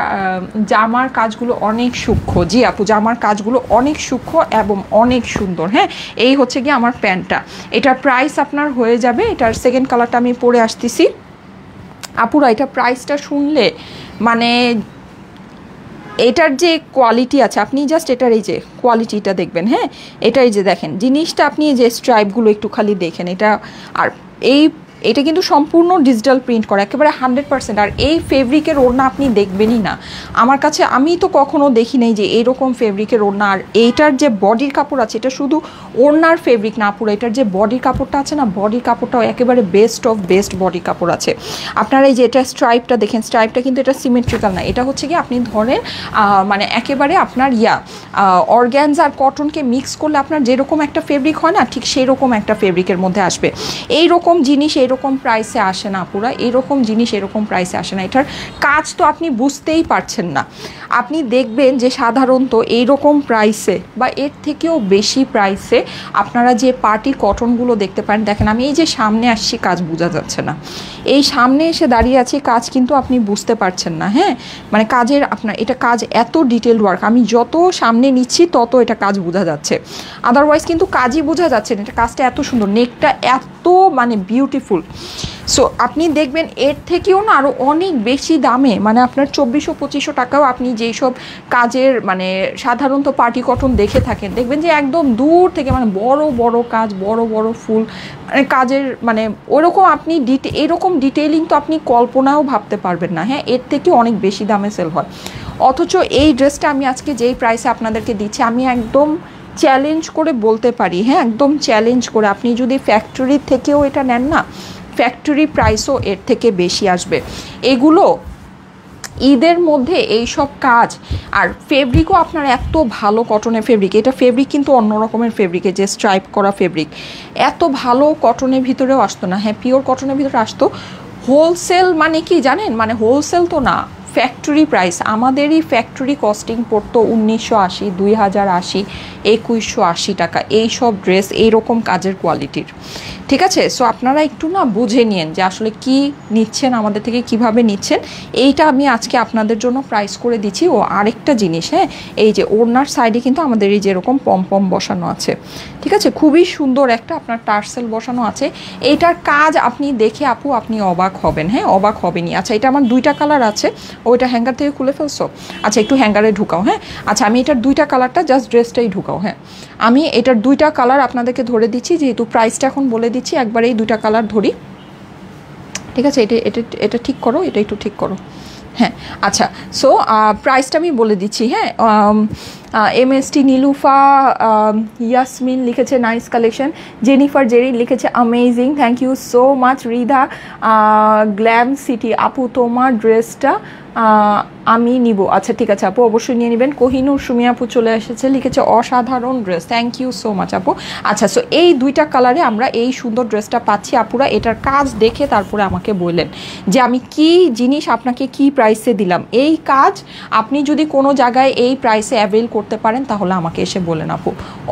জামার কাজগুলো অনেক সূক্ষ্ম। জি আপু, জামার কাজগুলো অনেক সূক্ষ্ম এবং অনেক সুন্দর। হ্যাঁ, এই হচ্ছে গিয়ে আমার প্যান্টটা। এটার প্রাইস আপনার হয়ে যাবে, এটার সেকেন্ড কালারটা আমি পরে আসতেছি। আপুরা এটা প্রাইসটা শুনলে এটার যে কোয়ালিটি আছে, আপনি জাস্ট এটার এই যে কোয়ালিটিটা দেখবেন। হ্যাঁ, এটাই যে দেখেন জিনিসটা, আপনি যে স্ট্রাইপগুলো একটু খালি দেখেন, এটা আর এটা কিন্তু সম্পূর্ণ ডিজিটাল প্রিন্ট করা, একেবারে 100%। আর এই ফেব্রিকের ওড়না আপনি দেখবেনই না আমার কাছে, আমি তো কখনো দেখি নাই যে এইরকম ফেব্রিকের ওড়না। আর এইটার যে বডির কাপড় আছে, এটা শুধু ওড়নার ফেব্রিক না পুরো, এটার যে বডির কাপড়টা আছে না, বডির কাপড়টাও একেবারে বেস্ট অফ বেস্ট বডি কাপড় আছে। আপনারা এই যে এটা স্ট্রাইপটা দেখেন, স্ট্রাইপটা কিন্তু এটা সিমেট্রিক্যাল না, এটা হচ্ছে কি আপনি ধরেন একেবারে আপনার অর্গ্যানজা আর কটনকে মিক্স করলে আপনার যেরকম একটা ফেব্রিক হয় না, ঠিক সেই রকম একটা ফেব্রিকের মধ্যে আসবে। এইরকম জিনিস এরকম প্রাইসে আসে না পুরা, এরকম জিনিস এরকম প্রাইসে আসে না। এটার কাজ তো আপনি বুঝতেই পারছেন না। আপনি দেখবেন যে সাধারণত এইরকম প্রাইসে বা এর থেকেও বেশি প্রাইসে আপনারা যে পার্টি কটনগুলো দেখতে পারেন, দেখেন আমি এই যে সামনে আসছি, কাজ বোঝা যাচ্ছে না, এই সামনে এসে দাঁড়িয়ে আছি, কাজ কিন্তু আপনি বুঝতে পারছেন না। হ্যাঁ, কাজের আপনার এটা কাজ এত ডিটেল ওয়ার্ক, আমি যত সামনে নিচ্ছি তত এটা কাজ বোঝা যাচ্ছে, আদারওয়াইজ কিন্তু কাজই বোঝা যাচ্ছে না। এটা কাজটা এত সুন্দর, নেকটা এত বিউটিফুল। সো আপনি দেখবেন এর থেকেও না আরও অনেক বেশি দামে, আপনার 2400-2500 টাকাও আপনি যেই সব কাজের সাধারণত পার্টি কটন দেখে থাকেন, দেখবেন যে একদম দূর থেকে বড় বড় কাজ, বড় বড় ফুল কাজের ওরকম আপনি এরকম ডিটেইলিং তো আপনি কল্পনাও ভাবতে পারবেন না। হ্যাঁ, এর থেকে অনেক বেশি দামে সেল হয়। অথচ এই ড্রেসটা আমি আজকে যেই প্রাইসে আপনাদেরকে দিচ্ছি, আমি একদম চ্যালেঞ্জ করে বলতে পারি, হ্যাঁ একদম চ্যালেঞ্জ করে, আপনি যদি ফ্যাক্টরি থেকেও এটা নেন না, ফ্যাক্টরি প্রাইসও এর থেকে বেশি আসবে। এগুলো ঈদের মধ্যে এই সব কাজ, আর ফেব্রিকও আপনার এত ভালো কটনের ফেব্রিক, এটা ফেব্রিক কিন্তু অন্য রকমের ফেব্রিকে, যে স্ট্রাইপ করা ফেব্রিক, এত ভালো কটনের ভিতরেও আসতো না। হ্যাঁ পিওর কটনের ভিতরে আসতো। হোলসেল মানে কি জানেন, মানে হোলসেল তো না, ফ্যাক্টরি প্রাইস, আমাদেরই ফ্যাক্টরি কস্টিং পড়তো 1980, 2080, 2180 টাকা এই সব ড্রেস এইরকম কাজের কোয়ালিটির। ঠিক আছে, সো আপনারা একটু না বুঝে নিন যে আসলে কি নিচ্ছেন আমাদের থেকে, কিভাবে নিচ্ছেন। এইটা আমি আজকে আপনাদের জন্য প্রাইস করে দিচ্ছি। ও আরেকটা জিনিস, হ্যাঁ এই যে ওড়নার সাইডে কিন্তু আমাদের এই যেরকম পম বসানো আছে, ঠিক আছে, খুবই সুন্দর একটা আপনার টার্সেল বসানো আছে। এইটার কাজ আপনি দেখে আপু আপনি অবাক হবেন, হ্যাঁ অবাক হবেনই। আচ্ছা এটা আমার 2টা কালার আছে, ওইটা হ্যাঙ্গার থেকে খুলে ফেলছো, আচ্ছা একটু হ্যাঙ্গারে ঢুকাও। হ্যাঁ আচ্ছা আমি এটার 2টা কালারটা জাস্ট ড্রেসটাই ঢুকাও। হ্যাঁ আমি এটার 2টা কালার আপনাদেরকে ধরে দিচ্ছি, যেহেতু প্রাইসটা এখন বলে দিচ্ছি, একবার এই 2টা কালার ধরি। ঠিক আছে, এটা এটা এটা ঠিক করো, এটা একটু ঠিক করো। হ্যাঁ আচ্ছা, সো প্রাইসটা আমি বলে দিচ্ছি। হ্যাঁ MST নীলুফা ইয়াসমিন লিখেছে নাইস কালেকশন, জেনিফার জেরি লিখেছে amazing, thank you so much. Ridha Glam City আপু তোমার ড্রেসটা আমি নিব, আচ্ছা ঠিক আছে আপু অবশ্যই নিয়ে নেবেন। কোহিনুর সুমি আপু চলে এসেছে, লিখেছে অসাধারণ dress, thank you so much আপু। আচ্ছা সো এই 2টা কালারে আমরা এই সুন্দর ড্রেসটা পাচ্ছি। আপুরা এটার কাজ দেখে তারপরে আমাকে বললেন যে আমি কি জিনিস আপনাকে কি প্রাইসে দিলাম। এই কাজ আপনি যদি কোনো জায়গায় এই প্রাইসে অ্যাভেল করতে পারেন তাহলে আমাকে এসে বলেন আপু।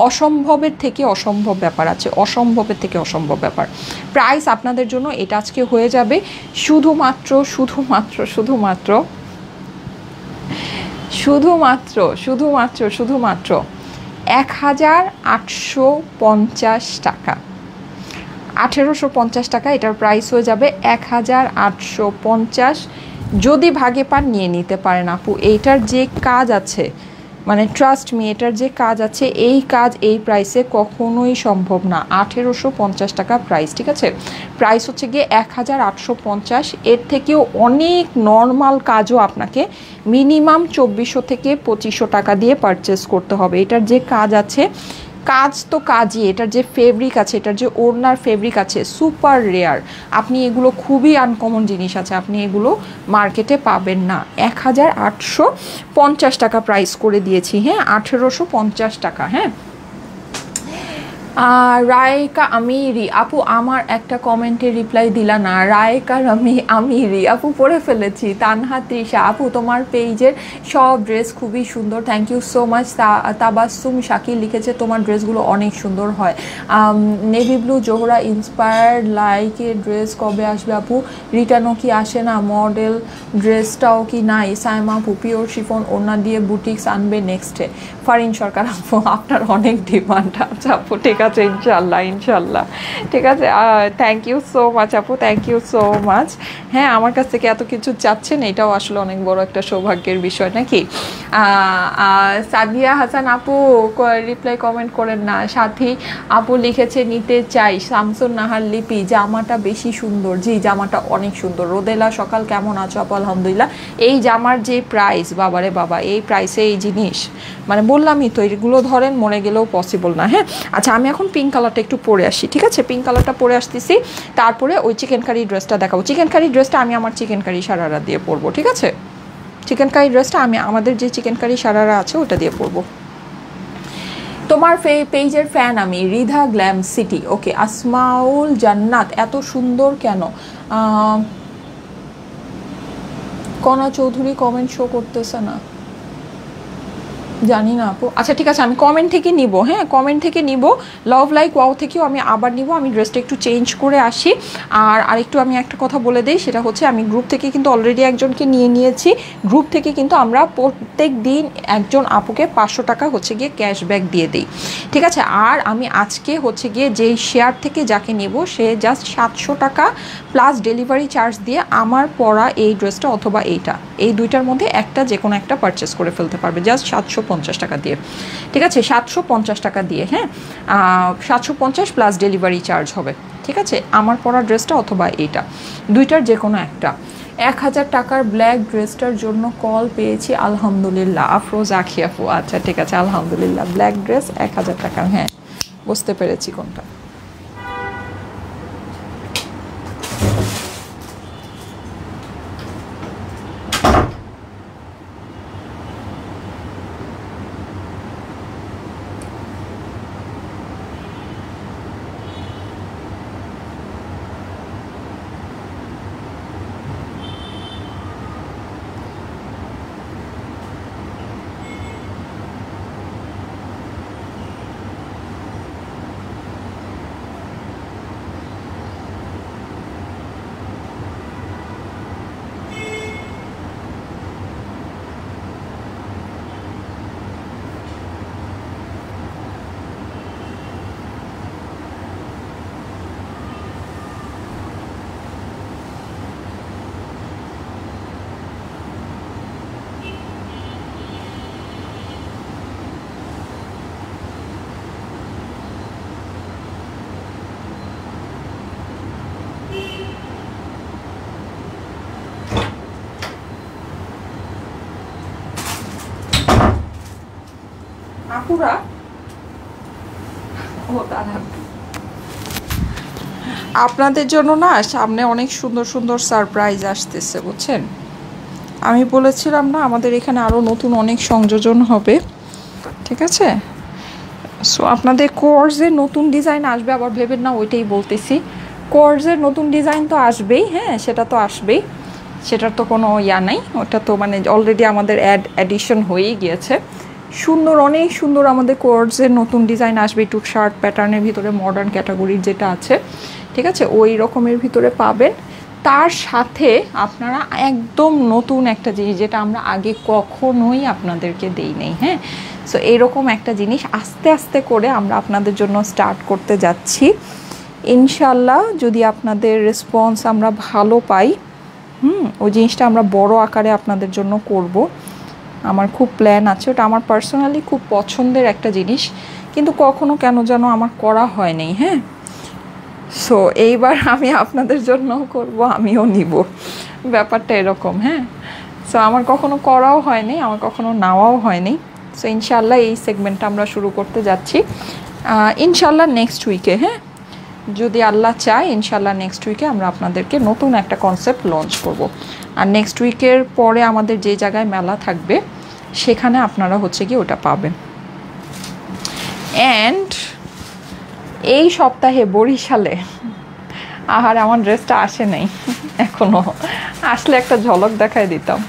অসম্ভবের থেকে অসম্ভব ব্যাপার আছে, অসম্ভবের থেকে অসম্ভব ব্যাপার। প্রাইস আপনাদের জন্য এটা আজকে হয়ে যাবে শুধুমাত্র শুধুমাত্র শুধুমাত্র শুধুমাত্র শুধুমাত্র শুধুমাত্র 1850 টাকা, 1850 টাকা এটার প্রাইস হয়ে যাবে 1850। যদি ভাগে পান নিয়ে নিতে পারেন আপু। এইটার যে কাজ আছে, মানে ট্রাস্ট মি এটার যে কাজ আছে, এই কাজ এই প্রাইসে কখনোই সম্ভব না। 1850 টাকা প্রাইস, ঠিক আছে, প্রাইস হচ্ছে গিয়ে 1850। এর থেকেও অনেক নর্মাল কাজও আপনাকে মিনিমাম 2400 থেকে 2500 টাকা দিয়ে পারচেস করতে হবে। এটার যে কাজ আছে, কাজ তো কাজই, এটার যে ফেব্রিক আছে, এটার যে ওড়নার ফেব্রিক আছে সুপার রেয়ার। আপনি এগুলো খুবই আনকমন জিনিস আছে, আপনি এগুলো মার্কেটে পাবেন না। 1850 টাকা প্রাইস করে দিয়েছি। হ্যাঁ 1850 টাকা। হ্যাঁ রায়কা আমিরি আপু আমার একটা কমেন্টে রিপ্লাই দিলা না। রায়কা আমিরি আপু পড়ে ফেলেছি। তানহা তৃষা আপু তোমার পেজের সব ড্রেস খুবই সুন্দর, thank you so much. Tabassum Shakil লিখেছে তোমার ড্রেসগুলো অনেক সুন্দর হয়। নেভি ব্লু জোহরা ইন্সপায়ার্ড লাইকের ড্রেস কবে আসবে আপু? রিটার্নও কি আসে না? মডেল ড্রেসটাও কি নাই? সাইমা আপু পিওর শিফন ওড়না দিয়ে বুটিক্স আনবে নেক্সটে। ফারিন সরকার আপু আপনার অনেক ডিমান্ড আছে আপু, ঠিক আছে ইনশাল্লাহ ইনশাল্লাহ, ঠিক আছে থ্যাংক ইউ সো মাচ আপু, থ্যাংক ইউ সো মাচ। হ্যাঁ আমার কাছ থেকে এত কিছু চাচ্ছেন, এটাও আসলে অনেক বড় একটা সৌভাগ্যের বিষয় নাকি। সাদিয়া হাসান আপু রিপ্লাই কমেন্ট করেন না। সাথী আপু লিখেছে নিতে চাই। শামসুন নাহার লিপি জামাটা বেশি সুন্দর, জি জামাটা অনেক সুন্দর। রোদেলা সকাল কেমন আছো আপু? আলহামদুলিল্লাহ। এই জামার যে প্রাইস বাবারে বাবা, এই প্রাইসে এই জিনিস মানে বললামই তো, এগুলো ধরেন মরে গেলেও পসিবল না। হ্যাঁ আচ্ছা আমি এখন পিঙ্ক কালারটা একটু পরে আসি, ঠিক আছে, পিঙ্ক কালারটা পরে আসতেছি, তারপরে ওই চিকেন কারি ড্রেসটা দেখাবো। চিকেন কারি ড্রেসটা আমি আমার চিকেন কারি সারারা দিয়ে পরবো, ঠিক আছে, চিকেন কারি ড্রেসটা আমি আমাদের যে চিকেন কারি সারারা আছে ওটা দিয়ে পরবো। তোমার পেজের ফ্যান আমি, রিধা গ্ল্যাম সিটি। ওকে আসমাউল জান্নাত এত সুন্দর কেন? কণা চৌধুরী কমেন্ট শো করতেছে না, জানি না আপু। আচ্ছা ঠিক আছে আমি কমেন্ট থেকে নিব, হ্যাঁ কমেন্ট থেকে নিব। লাভ লাইক ওয়াও থেকেও আমি আবার নিব। আমি ড্রেসটা একটু চেঞ্জ করে আসি। আর আরেকটু আমি একটা কথা বলে দিই, সেটা হচ্ছে আমি গ্রুপ থেকে কিন্তু অলরেডি একজনকে নিয়ে নিয়েছি। গ্রুপ থেকে কিন্তু আমরা প্রত্যেক দিন একজন আপুকে 500 টাকা হচ্ছে গিয়ে ক্যাশব্যাক দিয়ে দিই, ঠিক আছে। আর আমি আজকে হচ্ছে গিয়ে যেই শেয়ার থেকে যাকে নেব সে জাস্ট 700 টাকা প্লাস ডেলিভারি চার্জ দিয়ে আমার পরা এই ড্রেসটা অথবা এইটা, এই দুইটার মধ্যে একটা যে কোনো একটা পারচেস করে ফেলতে পারবে জাস্ট 750 টাকা দিয়ে, ঠিক আছে, 750 টাকা দিয়ে। হ্যাঁ 750 প্লাস ডেলিভারি চার্জ হবে, ঠিক আছে, আমার পরা ড্রেসটা অথবা এইটা, দুইটার যে কোনো একটা। 1000 টাকার ব্ল্যাক ড্রেসটার জন্য কল পেয়েছি আলহামদুলিল্লাহ। আফরোজ আখি আপু, আচ্ছা ঠিক আছে আলহামদুলিল্লাহ। ব্ল্যাক ড্রেস 1000 টাকার, হ্যাঁ বুঝতে পেরেছি কোনটা। আপুরা ও দাঁড়ান, আপনাদের জন্য না সামনে অনেক সুন্দর সুন্দর সারপ্রাইজ আসতেছে বুঝছেন। আমি বলেছিলাম না আমাদের এখানে আরও নতুন অনেক সংযোজন হবে, ঠিক আছে। সো আপনাদের কোর্সের নতুন ডিজাইন আসবে, আবার ভেবেন না ওইটাই বলতেছি। কোর্সের নতুন ডিজাইন তো আসবেই, হ্যাঁ সেটা তো আসবেই, সেটার তো কোনো ইয়া নাই, ওটা তো মানে অলরেডি আমাদের অ্যাডিশন হয়েই গিয়েছে। সুন্দর অনেক সুন্দর আমাদের কোর্সের নতুন ডিজাইন আসবে, একটু শার্ট প্যাটার্নের ভিতরে মডার্ন ক্যাটাগরির যেটা আছে, ঠিক আছে ওই রকমের ভিতরে পাবেন। তার সাথে আপনারা একদম নতুন একটা জিনিস যেটা আমরা আগে কখনোই আপনাদেরকে দেই নাই, হ্যাঁ। সো এইরকম একটা জিনিস আস্তে আস্তে করে আমরা আপনাদের জন্য স্টার্ট করতে যাচ্ছি ইনশাল্লাহ। যদি আপনাদের রেসপন্স আমরা ভালো পাই, ওই জিনিসটা আমরা বড় আকারে আপনাদের জন্য করব। আমার খুব প্ল্যান আছে, ওটা আমার পার্সোনালি খুব পছন্দের একটা জিনিস, কিন্তু কখনো কেন যেন আমার করা হয় নাই, হ্যাঁ। সো এইবার আমি আপনাদের জন্য করব, আমিও নিব, ব্যাপারটা এরকম, হ্যাঁ। সো আমার কখনো করাও হয়নি, আমার কখনো নেওয়াও হয়নি। সো ইনশাল্লাহ এই সেগমেন্টটা আমরা শুরু করতে যাচ্ছি ইনশাল্লাহ নেক্সট উইকে, হ্যাঁ যদি আল্লাহ চায় ইনশাল্লাহ নেক্সট উইকে আমরা আপনাদেরকে নতুন একটা কনসেপ্ট লঞ্চ করব। আর নেক্সট উইকের পরে আমাদের যে জায়গায় মেলা থাকবে সেখানে আপনারা হচ্ছে কি ওটা পাবেন। অ্যান্ড এই সপ্তাহে বরিশালে আর আমার ড্রেসটা আসে নাই এখনো, আসলে একটা ঝলক দেখায় দিতাম।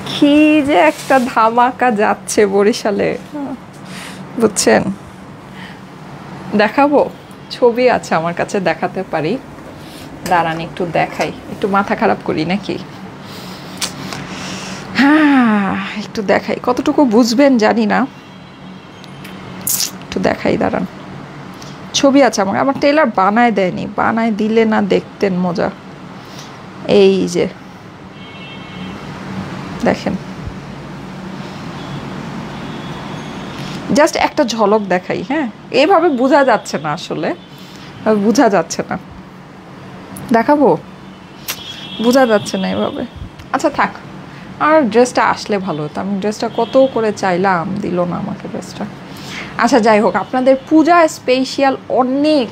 কি যে একটা ধামাকা যাচ্ছে বরিশালে বুঝছেন, দেখাবো, ছবি আছে আমার কাছে দেখাতে পারি, দাঁড়ান একটু দেখাই, একটু মাথা খারাপ করি নাকি, হ্যাঁ একটু দেখাই, কতটুকু বুঝবেন জানি না, একটু দেখাই দাঁড়ান। ছবি আছে আমার টেলার বানায় দেয়নি, বানায় দিলে না দেখতেন মজা। এই যে দেখেন, জাস্ট একটা ঝলক দেখাই, হ্যাঁ এইভাবে বোঝা যাচ্ছে না, আসলে বোঝা যাচ্ছে না, দেখাবো, বোঝা যাচ্ছে না এভাবে। আচ্ছা থাক, আর ড্রেসটা আসলে ভালো হতো, আমি ড্রেসটা কত করে চাইলাম, দিল না আমাকে ড্রেসটা। আচ্ছা যাই হোক, আপনাদের পূজা স্পেশাল অনেক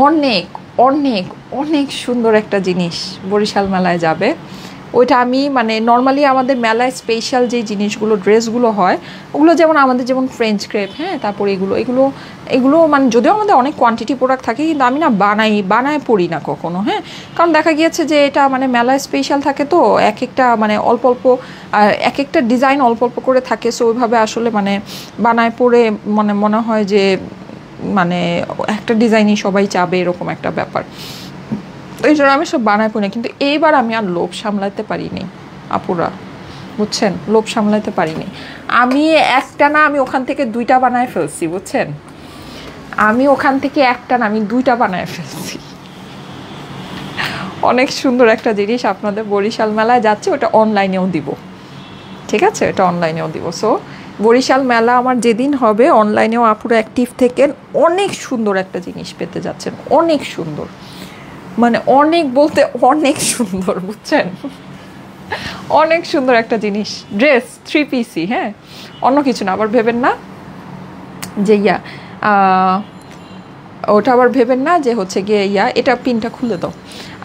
অনেক অনেক অনেক সুন্দর একটা জিনিস বরিশাল মেলায় যাবে। ওইটা আমি মানে নর্মালি আমাদের মেলায় স্পেশাল যে জিনিসগুলো ড্রেসগুলো হয় ওগুলো যেমন আমাদের যেমন ফ্রেঞ্চ ক্রেপ, হ্যাঁ তারপরে এগুলো মানে যদিও আমাদের অনেক কোয়ান্টিটি প্রোডাক্ট থাকে, কিন্তু আমি না বানায় পড়ি না কখনো, হ্যাঁ কারণ দেখা গিয়েছে যে এটা মানে মেলায় স্পেশাল থাকে তো এক একটা মানে অল্প অল্প এক একটা ডিজাইন অল্প অল্প করে থাকে। সো ওইভাবে আসলে মানে বানায় পড়ে মানে মনে হয় যে মানে একটা ডিজাইনই সবাই চাবে এরকম একটা ব্যাপার, তো এই জন্য আমি সব বানাই পড়ি। কিন্তু এইবার আমি আর লোভ সামলাতে পারিনি আপুরা, বুঝছেন, লোভ সামলাতে পারিনি। আমি একটা না, আমি ওখান থেকে 2টা বানায় ফেলছি, বুঝছেন, আমি ওখান থেকে একটা না আমি 2টা বানায় ফেলছি। অনেক সুন্দর একটা জিনিস আপনাদের বরিশাল মেলায় যাচ্ছে, ওটা অনলাইনেও দিব, ঠিক আছে, এটা অনলাইনেও দিব। সো বরিশাল মেলা আমার যেদিন হবে অনলাইনেও আপুরা অ্যাক্টিভ থেকে অনেক সুন্দর একটা জিনিস পেতে যাচ্ছেন, অনেক সুন্দর। মানে অনেক বলতে অনেক সুন্দর, বুঝছেন, অনেক সুন্দর একটা জিনিস, ড্রেস 3 পিসি, হ্যাঁ, অন্য কিছু না। আবার ভেবেন না যে ওটা আবার ভেবেন না যে হচ্ছে গিয়ে এটা পিনটা খুলে দাও,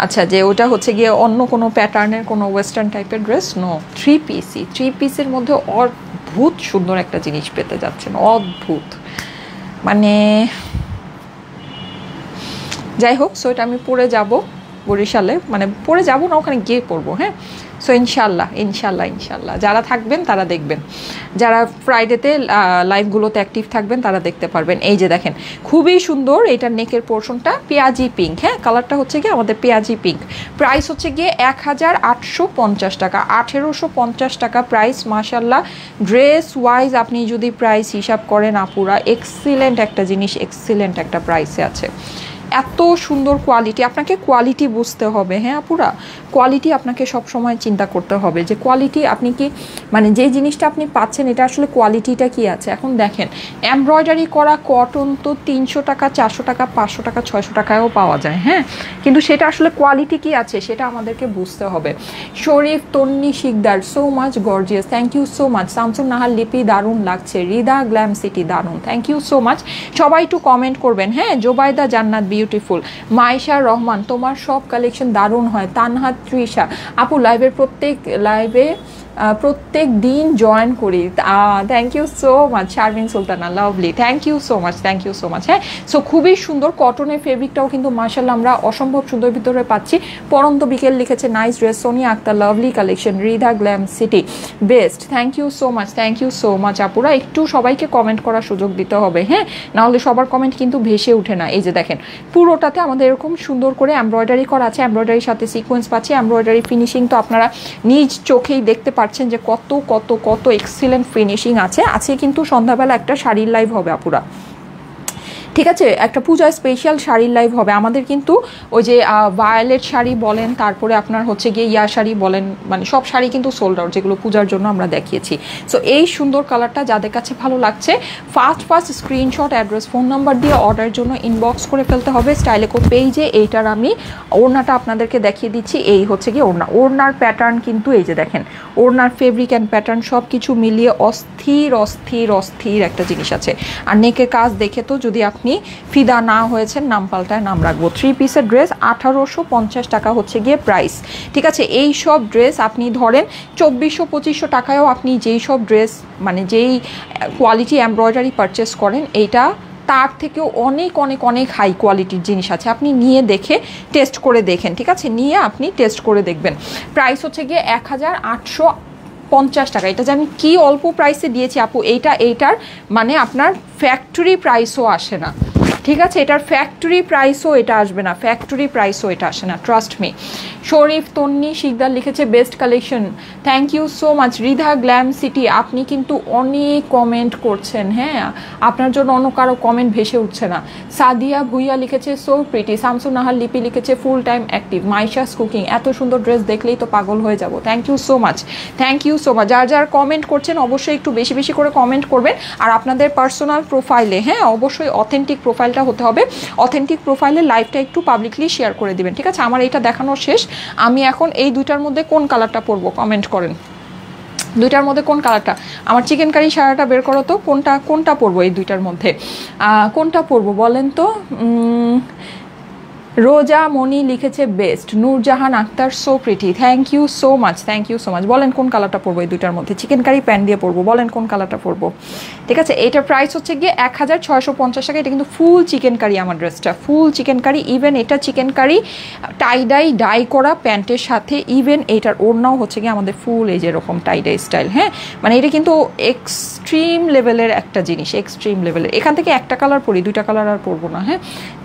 আচ্ছা, যে ওটা হচ্ছে গিয়ে অন্য কোনো প্যাটার্নের কোনো ওয়েস্টার্ন টাইপের ড্রেস, নো, 3 পিসি। 3 পিসের মধ্যে অদ্ভুত সুন্দর একটা জিনিস পেতে যাচ্ছেন, অদ্ভুত, মানে যাই হোক। সো এটা আমি পরে যাব বরিশালে, মানে পরে যাব না, ওখানে গিয়ে পরবো, হ্যাঁ। সো ইনশাল্লাহ ইনশাল্লাহ ইনশাল্লাহ যারা থাকবেন তারা দেখবেন, যারা ফ্রাইডেতে লাইভগুলোতে অ্যাক্টিভ থাকবেন তারা দেখতে পারবেন। এই যে দেখেন খুবই সুন্দর, এটার নেকের পোর্শনটা পেঁয়াজি পিঙ্ক, হ্যাঁ, কালারটা হচ্ছে গিয়ে আমাদের পেঁয়াজি পিঙ্ক। প্রাইস হচ্ছে গিয়ে 1850 টাকা, 1850 টাকা প্রাইস। মাশাল্লাহ, ড্রেস ওয়াইজ আপনি যদি প্রাইস হিসাব করেন আপুরা, এক্সিলেন্ট একটা জিনিস, এক্সিলেন্ট একটা প্রাইসে আছে। এত সুন্দর কোয়ালিটি, আপনাকে কোয়ালিটি বুঝতে হবে, হ্যাঁ আপুরা, কোয়ালিটি আপনাকে সব সময় চিন্তা করতে হবে যে কোয়ালিটি আপনি কি, মানে যে জিনিসটা আপনি পাচ্ছেন এটা আসলে কোয়ালিটিটা কি আছে। এখন দেখেন এমব্রয়ডারি করা কটন তো 300 টাকা, 400 টাকা, 500 টাকা, 600 টাকায়ও পাওয়া যায়, হ্যাঁ, কিন্তু সেটা আসলে কোয়ালিটি কি আছে সেটা আমাদেরকে বুঝতে হবে। Sharif Tonni Shikder, so much gorgeous, thank you so much. Shamsun Nahar Lipi দারুণ লাগছে, রিদা গ্ল্যাম সিটি দারুণ, থ্যাংক ইউ সো মাচ। সবাই একটু কমেন্ট করবেন, হ্যাঁ। জোবাইদা জান্নাত বিউটিফুল, মাইশা রহমান তোমার সব কালেকশন দারুণ হয়। তানহাত তৃষা আপু প্রত্যেক দিন জয়েন করি, thank you so much. Sharmin Sultana lovely, thank you so much, thank you so much, হ্যাঁ। সো খুবই সুন্দর কটনের ফেব্রিকটাও কিন্তু মাশাআল্লাহ আমরা অসম্ভব সুন্দর ভিতরে পাচ্ছি। পরন্ত বিকেল লিখেছে nice dress, Sonia Akter lovely collection, Ridha Glam City best, thank you so much, thank you so much আপুরা। একটু সবাইকে কমেন্ট করার সুযোগ দিতে হবে, হ্যাঁ, নাহলে সবার কমেন্ট কিন্তু ভেসে ওঠে না। এই যে দেখেন পুরোটাতে আমাদের এরকম সুন্দর করে এমব্রয়ডারি করা আছে, এমব্রয়ডারির সাথে সিকোয়েন্স পাচ্ছি, এমব্রয়ডারি ফিনিশিং তো আপনারা নিজ চোখেই দেখতে পাচ্ছেন যে কত কত কত এক্সিলেন্ট ফিনিশিং আছে। কিন্তু সন্ধ্যাবেলা একটা শাড়ির লাইভ হবে আপুরা, ঠিক আছে, একটা পূজায় স্পেশাল শাড়ির লাইভ হবে আমাদের। কিন্তু ওই যে ভায়োলেট শাড়ি বলেন, তারপরে আপনার হচ্ছে গিয়ে শাড়ি বলেন, মানে সব শাড়ি কিন্তু সোল্ড আউট, যেগুলো পূজার জন্য আমরা দেখিয়েছি। সো এই সুন্দর কালারটা যাদের কাছে ভালো লাগছে first screenshot, address, phone number দিয়ে অর্ডারের জন্য ইনবক্স করে ফেলতে হবে স্টাইলেকো পেজে। এইটার আমি ওড়নাটা আপনাদেরকে দেখিয়ে দিচ্ছি, এই হচ্ছে গিয়ে ওড়নার প্যাটার্ন কিন্তু এই যে দেখেন ওড়নার ফেব্রিক অ্যান্ড প্যাটার্ন সব কিছু মিলিয়ে অস্থির অস্থির অস্থির একটা জিনিস আছে। আর নেকের কাজ দেখে তো যদি আপনি ফিদা না হয়েছেন, নাম পাল্টায় নাম রাখবো। 3 পিসের ড্রেস 1850 টাকা হচ্ছে গিয়ে প্রাইস, ঠিক আছে। এই সব ড্রেস আপনি ধরেন 2400-2500 টাকায়ও আপনি যেই সব ড্রেস, মানে যেই কোয়ালিটি এমব্রয়ডারি পারচেস করেন, এইটা তার থেকেও অনেক অনেক অনেক হাই কোয়ালিটির জিনিস আছে। আপনি নিয়ে দেখে টেস্ট করে দেখেন, ঠিক আছে, নিয়ে আপনি টেস্ট করে দেখবেন। প্রাইস হচ্ছে গিয়ে 1850 টাকা। এটা যে আমি কি অল্প প্রাইসে দিয়েছি আপু, এইটার মানে আপনার ফ্যাক্টরি প্রাইসও আসে না, ঠিক আছে, এটার ফ্যাক্টরি প্রাইসও এটা আসবে না, ফ্যাক্টরি প্রাইসও এটা আসে না, ট্রাস্ট মি। শরীফ তন্নি শিকদার লিখেছে best collection, thank you so much. Ridha Glam City আপনি কিন্তু অনেক কমেন্ট করছেন, হ্যাঁ, আপনার জন্য অন্য কারো কমেন্ট ভেসে উঠছে না। সাদিয়া ভুইয়া লিখেছে সো প্রিটি। শামসুন নাহার লিপি লিখেছে full time active. Maisha's cooking, এত সুন্দর ড্রেস দেখলেই তো পাগল হয়ে যাব, thank you so much, thank you so much. যার কমেন্ট করছেন অবশ্যই একটু বেশি বেশি করে কমেন্ট করবেন। আর আপনাদের পার্সোনাল প্রোফাইলে, হ্যাঁ, অবশ্যই অথেন্টিক প্রোফাইলটা হতে হবে, অথেন্টিক প্রোফাইলের লাইভটা একটু পাবলিকলি শেয়ার করে দিবেন, ঠিক আছে। আমার এটা দেখানো শেষ, আমি এখন এই দুইটার মধ্যে কোন কালারটা পরবো কমেন্ট করেন, দুইটার মধ্যে কোন কালারটা। আমার চিকেন কারি সারাটা বের করো তো, কোনটা পরবো এই দুইটার মধ্যে, কোনটা পরবো বলেন তো। রোজা মনি লিখেছে best. Nurjahan Akter so pretty, thank you so much, thank you so much. বলেন কোন কালারটা পরবো এই দুইটার মধ্যে, চিকেন কারি প্যান্ট দিয়ে পরবো, বলেন কোন কালারটা পরবো, ঠিক আছে। এটার প্রাইস হচ্ছে গিয়ে 1650 টাকা। এটা কিন্তু ফুল চিকেন কারি, আমার ড্রেসটা ফুল চিকেন কারি। ইভেন এটা চিকেন কারি ডাই করা প্যান্টের সাথে, ইভেন এটার ওড়নাও হচ্ছে গিয়ে আমাদের ফুল এই যে এরকম টাইডাই স্টাইল, হ্যাঁ, মানে এটা কিন্তু এক্সট্রিম লেভেলের একটা জিনিস, এক্সট্রিম লেভেলের। এখান থেকে একটা কালার পরি, দুইটা কালার আর পরবো না, হ্যাঁ,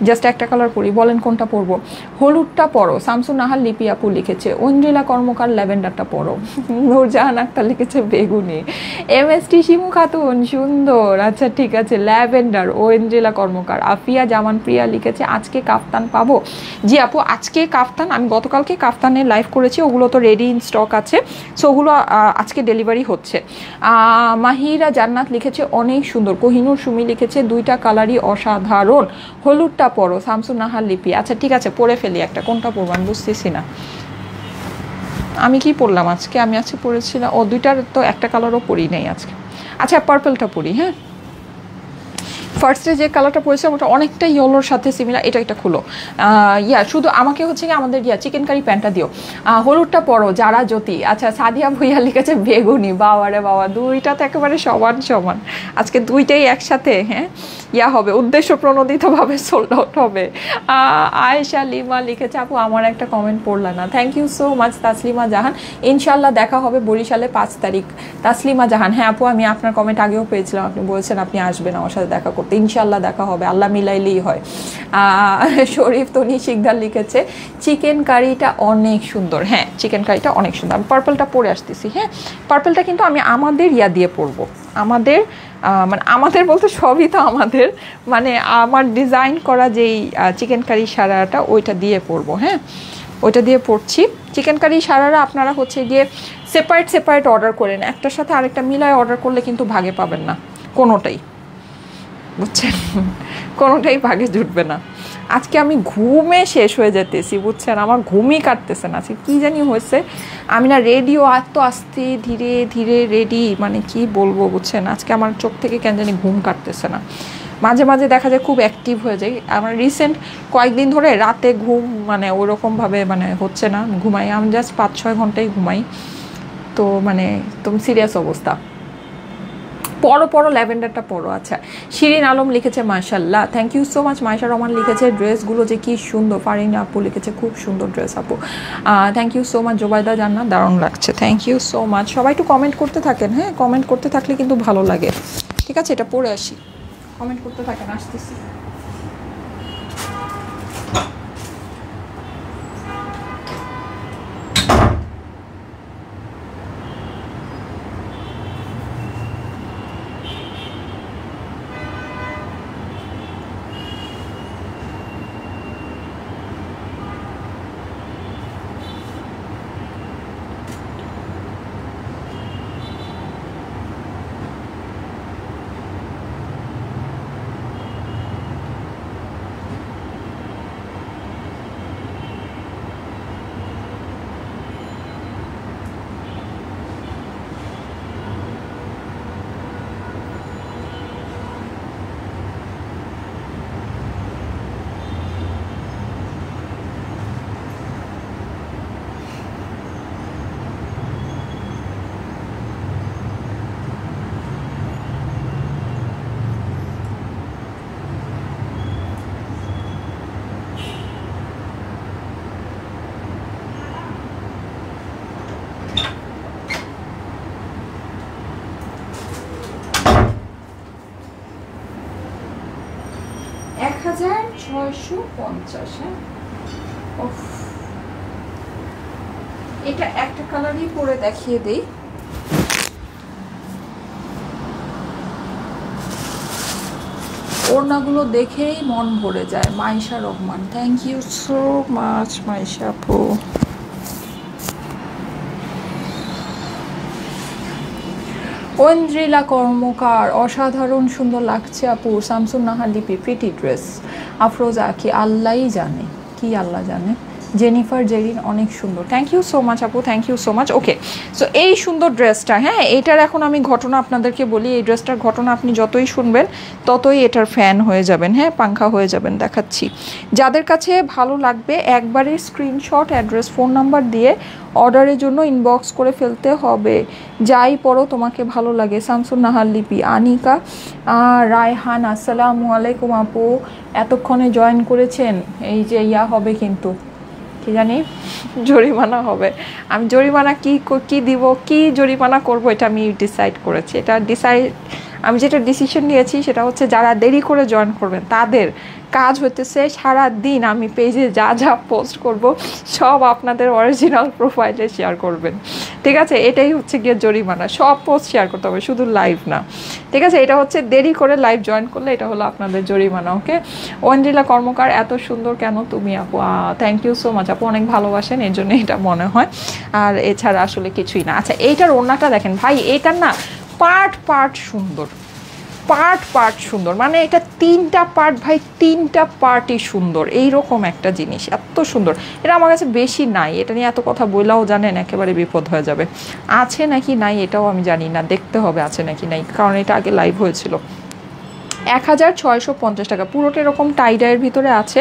জাস্ট একটা কালার পরি। বলেন কোনটা পরবো, হলুদটা পরো। শামসুন নাহার লিপি আপু লিখেছে। ঐন্দ্রিলা কর্মকার ল্যাভেন্ডারটা পরো। নূরজাহান আক্তার লিখেছে বেগুনি। MST শিমু খাতুন সুন্দর, আচ্ছা ঠিক আছে, ল্যাভেন্ডার ঐন্দ্রিলা কর্মকার। আফিয়া জামান প্রিয়া লিখেছে আজকে কাফতান পাবো। জি আপু, আজকে কাফতান, আমি গতকালকে কাফতানের লাইভ করেছি, ওগুলো তো রেডি ইন স্টক আছে, সো ওগুলো আজকে ডেলিভারি হচ্ছে। মাহিরা জান্নাত লিখেছে অনেক সুন্দর। কোহিনুর সুমি লিখেছে দুইটা কালারই অসাধারণ, হলুদটা পরো। শামসুন নাহার লিপি, আচ্ছা আচ্ছা ঠিক আছে, পরে ফেলি একটা। কোনটা পরবো আমি বুঝতেছি না। আমি কি পরলাম আজকে? আমি আজকে পরেছিলাম, ও দুইটার তো একটা কালারও পরি নাই আজকে। আচ্ছা পার্পলটা পরি, হ্যাঁ। ফার্স্টে যে কালারটা পরেছিলাম ওটা অনেকটা ইয়েলোর সাথে সিমিলার। এটা খুলো। শুধু আমাকে হচ্ছে কি আমাদের চিকেন কারি প্যান্টটা দিও। হলুদটা পরো যারা জ্যোতি। আচ্ছা সাদিয়া ভুইয়া লিখেছে বেগুনি। বাবারে বাবা, দুইটা তো একেবারে সমান সমান। আজকে দুইটাই একসাথে, হ্যাঁ, হবে, উদ্দেশ্য প্রণোদিতভাবে সোল্ড আউট হবে। আয়েশা লিমা লিখেছে আপু আমার একটা কমেন্ট পড়লা না। Thank you so much Taslima Jahan. ইনশাল্লাহ দেখা হবে বরিশালে 5 তারিখ। তাসলিমা জাহান, হ্যাঁ আপু আমি আপনার কমেন্ট আগেও পেয়েছিলাম, আপনি বলছেন আপনি আসবেন আমার সাথে দেখা করতে। ইনশাল্লাহ দেখা হবে, আল্লাহ মিলাইলেই হয়। শরীফ তনি শিকদার লিখেছে চিকেন কারিটা অনেক সুন্দর। হ্যাঁ চিকেন কারিটা অনেক সুন্দর। আমি পার্পলটা পরে আসতেছি। হ্যাঁ পার্পলটা কিন্তু আমি আমাদের দিয়ে পরবো। আমাদের মানে আমাদের বলতে সবই তো আমাদের, মানে আমার ডিজাইন করা যেই চিকেন কারি সারাটা ওইটা দিয়ে পরবো। হ্যাঁ ওইটা দিয়ে পরছি। চিকেন কারি সারারা আপনারা হচ্ছে গিয়ে সেপারেট অর্ডার করেন, একটার সাথে আরেকটা মিলায় অর্ডার করলে কিন্তু ভাগে পাবেন না কোনোটাই, বুঝছেন, কোনোটাই ভাগে জুটবে না। আজকে আমি ঘুমে শেষ হয়ে যেতেছি, বুঝছেন, আমার ঘুমই কাটতেছে না। আজকে কী জানি হয়েছে, আমি না রেডিও এত আস্তে ধীরে ধীরে রেডি, মানে কি বলবো, বুঝছেন, আজকে আমার চোখ থেকে কেন জানি ঘুম কাটতেছে না। মাঝে মাঝে দেখা যায় খুব অ্যাক্টিভ হয়ে যায়। আমার রিসেন্ট কয়েকদিন ধরে রাতে ঘুম মানে ওরকমভাবে মানে হচ্ছে না, ঘুমাই আমি জাস্ট 5-6 ঘন্টাই ঘুমাই। তো মানে তুমি সিরিয়াস অবস্থা। পরো ল্যাভেন্ডারটা পরো। আচ্ছা শিরিন আলম লিখেছে মাশাল্লাহ, thank you so much. Maisha Rahman লিখেছে ড্রেসগুলো যে কি সুন্দর। ফারিন আপু লিখেছে খুব সুন্দর ড্রেস আপু, thank you so much. Zubaida Jannat দারুণ লাগছে, থ্যাংক ইউ সো মাচ। সবাই একটু কমেন্ট করতে থাকেন, হ্যাঁ কমেন্ট করতে থাকলে কিন্তু ভালো লাগে। ঠিক আছে এটা পরে আসি, কমেন্ট করতে থাকেন, আসতেছি। 1650। হ্যাঁ এটা একটা কালারই পরে দেখিয়ে দেই। ওড়নাগুলো দেখেই মন ভরে যায়। Maisha Rahman, thank you so much Maisha আপু। ঐন্দ্রিলা কর্মকার, অসাধারণ সুন্দর লাগছে আপু। শামসুন নাহার লিপি, প্রিটি ড্রেস। আফরোজা কি আল্লাহই জানে, কি আল্লাহ জানে। জেনিফার জেরিন অনেক সুন্দর, থ্যাংক ইউ সো মাচ আপু, thank you so much. Okay so এই সুন্দর ড্রেসটা, হ্যাঁ এইটার এখন আমি ঘটনা আপনাদেরকে বলি। এই ড্রেসটার ঘটনা আপনি যতই শুনবেন ততই এটার ফ্যান হয়ে যাবেন, হ্যাঁ পাংখা হয়ে যাবেন। দেখাচ্ছি, যাদের কাছে ভালো লাগবে একবারে স্ক্রিনশট, অ্যাড্রেস, ফোন নাম্বার দিয়ে অর্ডারের জন্য ইনবক্স করে ফেলতে হবে। যাই পড়ো তোমাকে ভালো লাগে। শামসুন নাহার লিপি। আনিকা রায়হান, আসসালামু আলাইকুম আপু, এতক্ষণে জয়েন করেছেন। এই যে হবে কিন্তু কি জানি জরিমানা হবে। আমি জরিমানা কি দিব, কি জরিমানা করব এটা আমি ডিসাইড করেছি। এটা আমি যেটা ডিসিশন নিয়েছি সেটা হচ্ছে যারা দেরি করে জয়েন করবেন তাদের কাজ হতেছে সারা দিন আমি পেজে যা যা পোস্ট করব সব আপনাদের অরিজিনাল প্রোফাইলে শেয়ার করবেন। ঠিক আছে, এটাই হচ্ছে গিয়ে জরিমানা। সব পোস্ট শেয়ার করতে হবে, শুধু লাইভ না। ঠিক আছে, এটা হচ্ছে দেরি করে লাইভ জয়েন করলে এটা হলো আপনাদের জরিমানা। ওকে, ঐন্দ্রিলা কর্মকার, এত সুন্দর কেন তুমি আপু। থ্যাংক ইউ সো মাচ আপু, অনেক ভালোবাসেন এর জন্য এটা মনে হয়, আর এছাড়া আসলে কিছুই না। আচ্ছা এইটার ওড়নাটা দেখেন ভাই, এইটার না পার্ট সুন্দর, পার্ট পার্ট সুন্দর, মানে এটা 3টা পার্ট ভাই, 3টা পার্টই সুন্দর, এইরকম একটা জিনিস, এত সুন্দর। এটা আমার কাছে বেশি নাই, এটা নিয়ে এত কথা বললেও জানেন একেবারে বিপদ হয়ে যাবে। আছে নাকি নাই এটাও আমি জানি না, দেখতে হবে আছে নাকি নাই, কারণ এটা আগে লাইভ হয়েছিল। 1650 টাকা, পুরোটা এরকম টাইডাইয়ের ভিতরে আছে,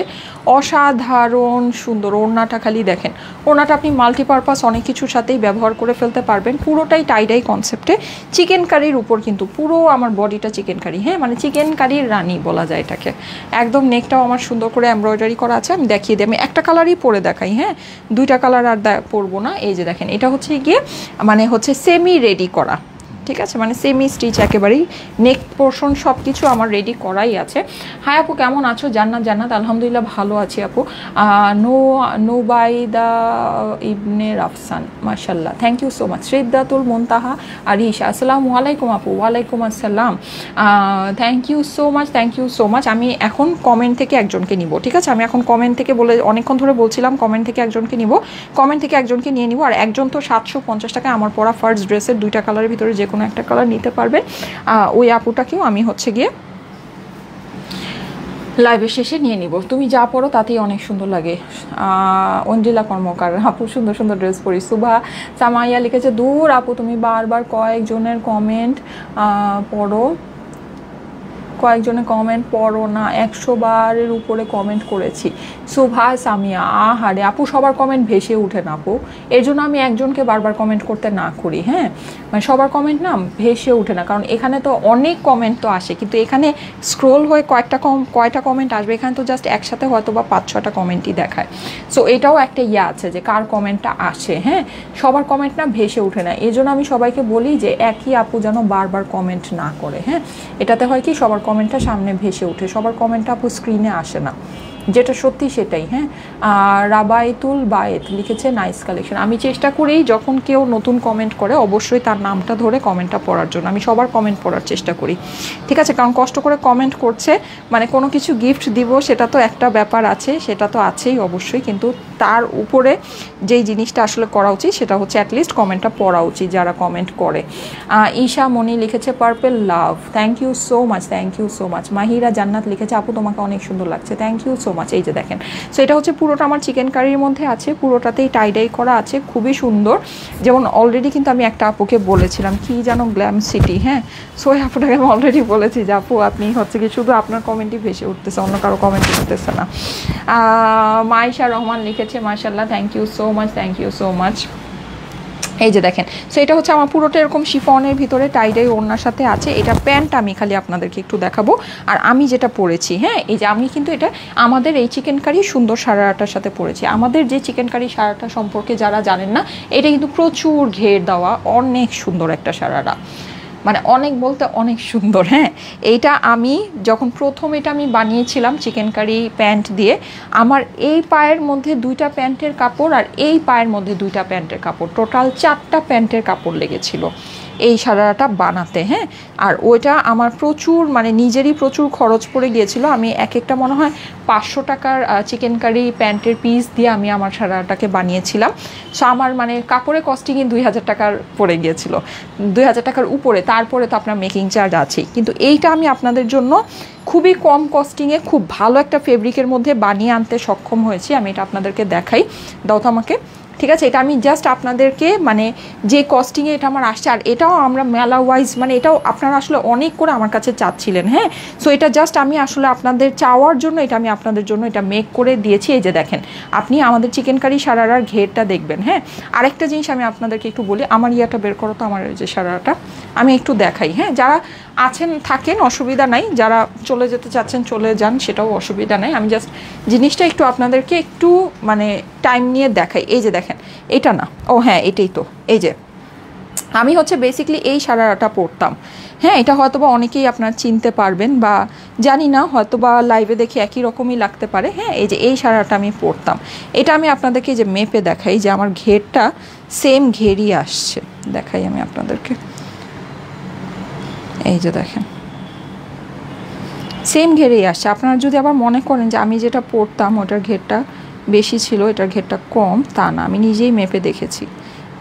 অসাধারণ সুন্দর। ওড়নাটা খালি দেখেন, ওড়নাটা আপনি মাল্টিপারপাস অনেক কিছুর সাথেই ব্যবহার করে ফেলতে পারবেন। পুরোটাই টাইডাই কনসেপ্টে, চিকেন কারির উপর কিন্তু পুরো আমার বডিটা চিকেন কারি, হ্যাঁ মানে চিকেন কারির রানী বলা যায় এটাকে। একদম নেকটাও আমার সুন্দর করে এমব্রয়ডারি করা আছে, আমি দেখিয়ে দিই, আমি একটা কালারই পরে দেখাই, হ্যাঁ 2টা কালার আর পরবো না। এই যে দেখেন, এটা হচ্ছে গিয়ে মানে হচ্ছে সেমি রেডি করা, ঠিক আছে, মানে সেমি স্টিচ একেবারেই, নেক পোর্শন সব কিছু আমার রেডি করাই আছে। হাই আপু কেমন আছো? জান্নাত, জান্নাত আলহামদুলিল্লাহ ভালো আছি আপু। নোবাইদা ইবনে রাফসান, মাশাল্লাহ, thank you so much. Sraddhatul Muntaha Arisha, আসসালামু আলাইকুম আপু। ওয়ালাইকুম আসসালাম, thank you so much, thank you so much. আমি এখন কমেন্ট থেকে একজনকে নিব, ঠিক আছে, আমি এখন কমেন্ট থেকে বলে অনেকক্ষণ ধরে বলছিলাম কমেন্ট থেকে একজনকে নিব, কমেন্ট থেকে একজনকে নিয়ে নিব। আর একজন তো 750 টাকা আমার পরা ফার্স্ট ড্রেসের 2টা কালারের ভিতরে যে কোনো একটা কালার নিতে পারবেন। ওই আপুটাকেও আমি হচ্ছে গিয়ে লাইভের শেষে নিয়ে নিব। তুমি যা পড়ো তাতেই অনেক সুন্দর লাগে। অঞ্জিলা কর্মকার আপু, সুন্দর সুন্দর ড্রেস পরি। সুভা সামাইয়া লিখেছে, দূর আপু তুমি বারবার কয়েকজনের কমেন্ট পড়ো, কয়েকজনের কমেন্ট পড়ো না, 100 বারের উপরে কমেন্ট করেছি। সুভা সামিয়া, আহারে আপু সবার কমেন্ট ভেসে উঠে না আপু, এর জন্য আমি একজনকে বারবার কমেন্ট করতে না করি, হ্যাঁ মানে সবার কমেন্ট না ভেসে উঠে না, কারণ এখানে তো অনেক কমেন্ট তো আসে, কিন্তু এখানে স্ক্রোল হয়ে কয়টা কমেন্ট আসবে, এখানে তো জাস্ট একসাথে হয়তো বা 5-6টা কমেন্টই দেখায়। সো এটাও একটা আছে যে কার কমেন্টটা আসে, হ্যাঁ সবার কমেন্ট না ভেসে উঠে না, এই জন্য আমি সবাইকে বলি যে একই আপু যেন বারবার কমেন্ট না করে, হ্যাঁ এটাতে হয় কি সবার কমেন্টটা সামনে ভেসে ওঠে, সবার কমেন্টটা আপু স্ক্রিনে আসে না, যেটা সত্যি সেটাই। হ্যাঁ, রাবাইতুল বায়েত লিখেছে নাইস কালেকশন। আমি চেষ্টা করি যখন কেউ নতুন কমেন্ট করে অবশ্যই তার নামটা ধরে কমেন্টটা পড়ার জন্য, আমি সবার কমেন্ট পড়ার চেষ্টা করি, ঠিক আছে, কারণ কষ্ট করে কমেন্ট করছে মানে কোনো কিছু গিফট দিব সেটা তো একটা ব্যাপার আছে, সেটা তো আছেই অবশ্যই, কিন্তু তার উপরে যেই জিনিসটা আসলে করা উচিত সেটা হচ্ছে অ্যাটলিস্ট কমেন্টটা পড়া উচিত যারা কমেন্ট করে। ঈশা মনি লিখেছে purple love, thank you so much, thank you so much. Mahira Jannat লিখেছে আপু তোমাকে অনেক সুন্দর লাগছে, থ্যাংক ইউ সো মাচ। এই যে দেখেন, সো এটা হচ্ছে পুরোটা আমার চিকেন কারির মধ্যে আছে, পুরোটাতেই টাইডাই করা আছে, খুবই সুন্দর। যেমন অলরেডি কিন্তু আমি একটা আপুকে বলেছিলাম কি জানো, গ্ল্যাম সিটি, হ্যাঁ সো ওই আপুটাকে আমি অলরেডি বলেছি যে আপু আপনি হচ্ছে কি শুধু আপনার কমেন্টই ভেসে উঠতেছে, অন্য কারো কমেন্ট উঠতেছে না। মাইশা রহমান লিখেছে মাশাল্লাহ, thank you so much, thank you so much. এই যে দেখেন, সো এটা হচ্ছে আমার পুরোটা এরকম শিফনের ভিতরে টাইডাই ওড়নার সাথে আছে। এটা প্যান্ট আমি খালি আপনাদেরকে একটু দেখাবো, আর আমি যেটা পরেছি, হ্যাঁ এই যে আমি কিন্তু এটা আমাদের এই চিকেন কারি সুন্দর সারারাটার সাথে পরেছি। আমাদের যে চিকেন কারি সারাটা সম্পর্কে যারা জানেন না, এটা কিন্তু প্রচুর ঘের দেওয়া, অনেক সুন্দর একটা সারারা, মানে অনেক বলতে অনেক সুন্দর। হ্যাঁ, এইটা আমি যখন প্রথম এটা আমি বানিয়েছিলাম চিকেন কারি প্যান্ট দিয়ে, আমার এই পায়ের মধ্যে 2টা প্যান্টের কাপড় আর এই পায়ের মধ্যে 2টা প্যান্টের কাপড়, টোটাল 4টা প্যান্টের কাপড় লেগেছিল এই সারাটা বানাতে। হ্যাঁ, আর ওইটা আমার প্রচুর মানে নিজেরই প্রচুর খরচ পড়ে গিয়েছিল। আমি এক একটা মনে হয় 500 টাকার চিকেন কারি প্যান্টের পিস দিয়ে আমি আমার সারাটাকে বানিয়েছিলাম। সো আমার মানে কাপড়ে কস্টিংই 2000 টাকার পড়ে গিয়েছিল, 2000 টাকার উপরে, তারপরে তো আপনার মেকিং চার্জ আছেই। কিন্তু এইটা আমি আপনাদের জন্য খুবই কম কস্টিংয়ে খুব ভালো একটা ফেব্রিকের মধ্যে বানিয়ে আনতে সক্ষম হয়েছি। আমি এটা আপনাদেরকে দেখাই, দাও তো আমাকে, ঠিক আছে, এটা আমি জাস্ট আপনাদেরকে মানে যে কস্টিংয়ে এটা আমার আসছে, আর এটাও আমরা মেলা ওয়াইজ মানে এটাও আপনারা আসলে অনেক করে আমার কাছে চাচ্ছিলেন। হ্যাঁ, সো এটা জাস্ট আমি আসলে আপনাদের চাওয়ার জন্য এটা আমি আপনাদের জন্য এটা মেক করে দিয়েছি। এই যে দেখেন, আপনি আমাদের চিকেন কারি সারারার ঘেরটা দেখবেন। হ্যাঁ, আরেকটা জিনিস আমি আপনাদেরকে একটু বলি, আমার ইয়াটা বের করো তো, আমার যে সারারাটা আমি একটু দেখাই। হ্যাঁ, যারা আছেন থাকেন অসুবিধা নাই, যারা চলে যেতে চাচ্ছেন চলে যান, সেটাও অসুবিধা নাই, আমি জাস্ট জিনিসটা একটু আপনাদেরকে একটু মানে টাইম নিয়ে দেখাই। এই যে দেখেন, এটা না, ও হ্যাঁ এটাই তো, এই যে আমি হচ্ছে বেসিকলি এই সারারাটা পরতাম। হ্যাঁ, এটা হয়তো বা অনেকেই আপনার চিনতে পারবেন বা জানি না, হয়তো বা লাইভে দেখে একই রকমই লাগতে পারে। হ্যাঁ, এই যে এই সারাটা আমি পরতাম, এটা আমি আপনাদেরকে যে মেপে দেখাই যে আমার ঘেরটা সেম ঘেরই আসছে, দেখাই আমি আপনাদেরকে। এই যে দেখেন, সেম ঘেরেই আসছে। আপনারা যদি আবার মনে করেন যে আমি যেটা পরতাম ওটার ঘেরটা বেশি ছিল, এটার ঘেরটা কম, তা না, আমি নিজেই মেপে দেখেছি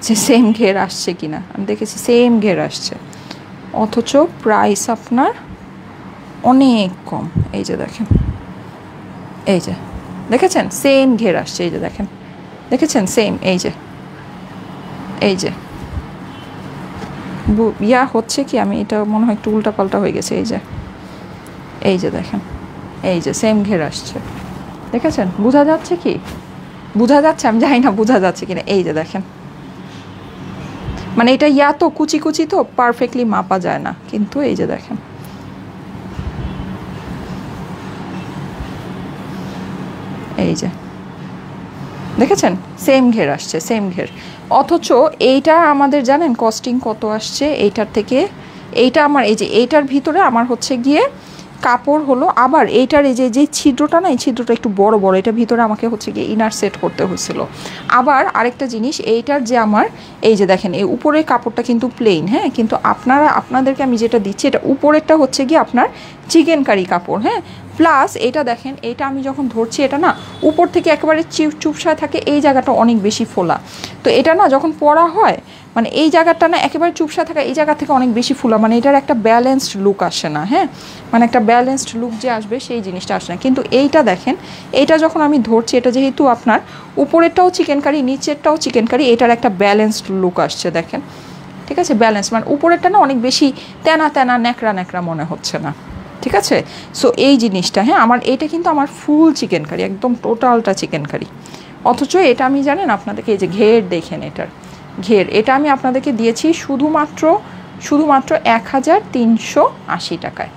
যে সেম ঘের আসছে কিনা, আমি দেখেছি সেম ঘের আসছে, অথচ প্রাইস আপনার অনেক কম। এই যে দেখেন, এই যে দেখেছেন সেম ঘের আসছে, এই যে দেখেন, দেখেছেন সেম, এই যে ইয়া হচ্ছে কি, আমি এটা মনে হয় একটু উল্টাপাল্টা হয়ে গেছে, এই যে দেখেন, এই যে সেম ঘের আসছে, দেখেছেন? বোঝা যাচ্ছে কি? বোঝা যাচ্ছে? আমি জানি না বোঝা যাচ্ছে কিনা। এই যে দেখেন, মানে এটা ইয়া তো কুচি কুচি তো পারফেক্টলি মাপা যায় না, কিন্তু এই যে দেখেন, এই যে দেখেছেন সেম ঘের আসছে, সেম ঘের। অথচ এইটা আমাদের জানেন কস্টিং কত আসছে এইটার থেকে? এইটা আমার এই যে এইটার ভিতরে আমার হচ্ছে গিয়ে কাপড় হলো, আবার এইটার এই যে ছিদ্রটা না, এই ছিদ্রটা একটু বড় বড়, এটার ভিতরে আমাকে হচ্ছে গিয়ে ইনার সেট করতে হয়েছিল। আবার আরেকটা জিনিস, এইটার যে আমার এই যে দেখেন এই উপরের কাপড়টা কিন্তু প্লেন, হ্যাঁ, কিন্তু আপনাদেরকে আমি যেটা দিচ্ছি এটা উপরেরটা হচ্ছে গিয়ে আপনার চিকেন কারি কাপড়, হ্যাঁ। প্লাস এটা দেখেন, এটা আমি যখন ধরছি এটা না উপর থেকে একেবারে চুপসায় থাকে, এই জায়গাটা অনেক বেশি ফোলা। তো এটা না যখন পরা হয়, মানে এই জায়গাটা না একেবারে চুপসা থাকা, এই জায়গা থেকে অনেক বেশি ফুলা, মানে এটার একটা ব্যালেন্সড লুক আসে না, হ্যাঁ, মানে একটা ব্যালেন্সড লুক যে আসবে সেই জিনিসটা আসে না। কিন্তু এইটা দেখেন, এইটা যখন আমি ধরছি, এটা যেহেতু আপনার উপরেরটাও চিকেন কারি নিচেরটাও চিকেন কারি, এটার একটা ব্যালেন্সড লুক আসছে দেখেন, ঠিক আছে? ব্যালেন্স, মানে উপরেরটা না অনেক বেশি তেনা তেনা ন্যাকড়া ন্যাকড়া মনে হচ্ছে না, ঠিক আছে? সো এই জিনিসটা, হ্যাঁ, আমার এইটা কিন্তু আমার ফুল চিকেন কারি, একদম টোটালটা চিকেন কারি। অথচ এটা আমি জানেন আপনাদেরকে এই যে ঘের দেখেন, এটার ঘের এটা আমি আপনাদেরকে দিয়েছি শুধুমাত্র 1380 টাকায়।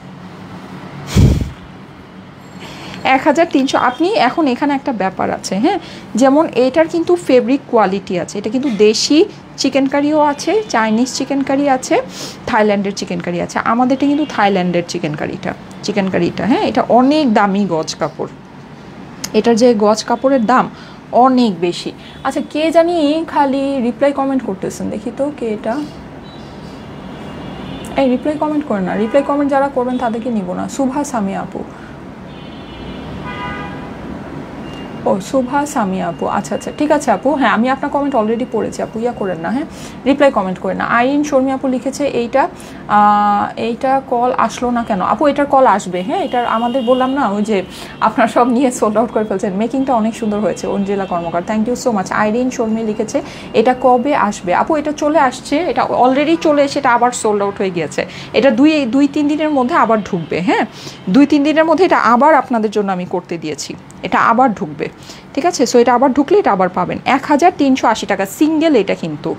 1300। আপনি এখন এখানে একটা ব্যাপার আছে, হ্যাঁ, যেমন এটার কিন্তু ফেব্রিক কোয়ালিটি আছে, এটা কিন্তু দেশি চিকেন কারিও আছে, চাইনিজ চিকেন কারি আছে, থাইল্যান্ডের চিকেন কারি আছে। আমাদেরটা কিন্তু থাইল্যান্ডের চিকেন কারিটা, হ্যাঁ, এটা অনেক দামি গজ কাপড়, এটার যে গজ কাপড়ের দাম অনেক বেশি। আচ্ছা, কে জানি খালি রিপ্লাই কমেন্ট করতেছেন, দেখি তো কে এটা। এই রিপ্লাই কমেন্ট করে না, রিপ্লাই কমেন্ট যারা করবেন তাদেরকে নিব না। সুভা সামি আপু, ও সুভা সামি আপু, আচ্ছা আচ্ছা ঠিক আছে আপু, হ্যাঁ আমি আপনার কমেন্ট অলরেডি পড়েছি আপু, ইয়া করেন না, হ্যাঁ, রিপ্লাই কমেন্ট করেন না। আইরিন শর্মি আপু লিখেছে এইটা কল আসলো না কেন? আপু এটার কল আসবে, হ্যাঁ, এটার আমাদের বললাম না ওই যে আপনারা সব নিয়ে সোল্ড আউট করে ফেলছেন। মেকিংটা অনেক সুন্দর হয়েছে Anjila Karmakar, thank you so much. Irin Sharmi লিখেছে এটা কবে আসবে? আপু এটা চলে আসছে, এটা অলরেডি চলে এসে এটা আবার সোল্ড আউট হয়ে গিয়েছে। এটা দুই তিন দিনের মধ্যে আবার ঢুকবে, হ্যাঁ, 2-3 দিনের মধ্যে এটা আবার আপনাদের জন্য আমি করতে দিয়েছি, এটা আবার ঢুকবে, ঠিক আছে? সো এটা আবার ঢুকলে এটা আবার পাবেন 1380 টাকা সিঙ্গেল, এটা কিন্তু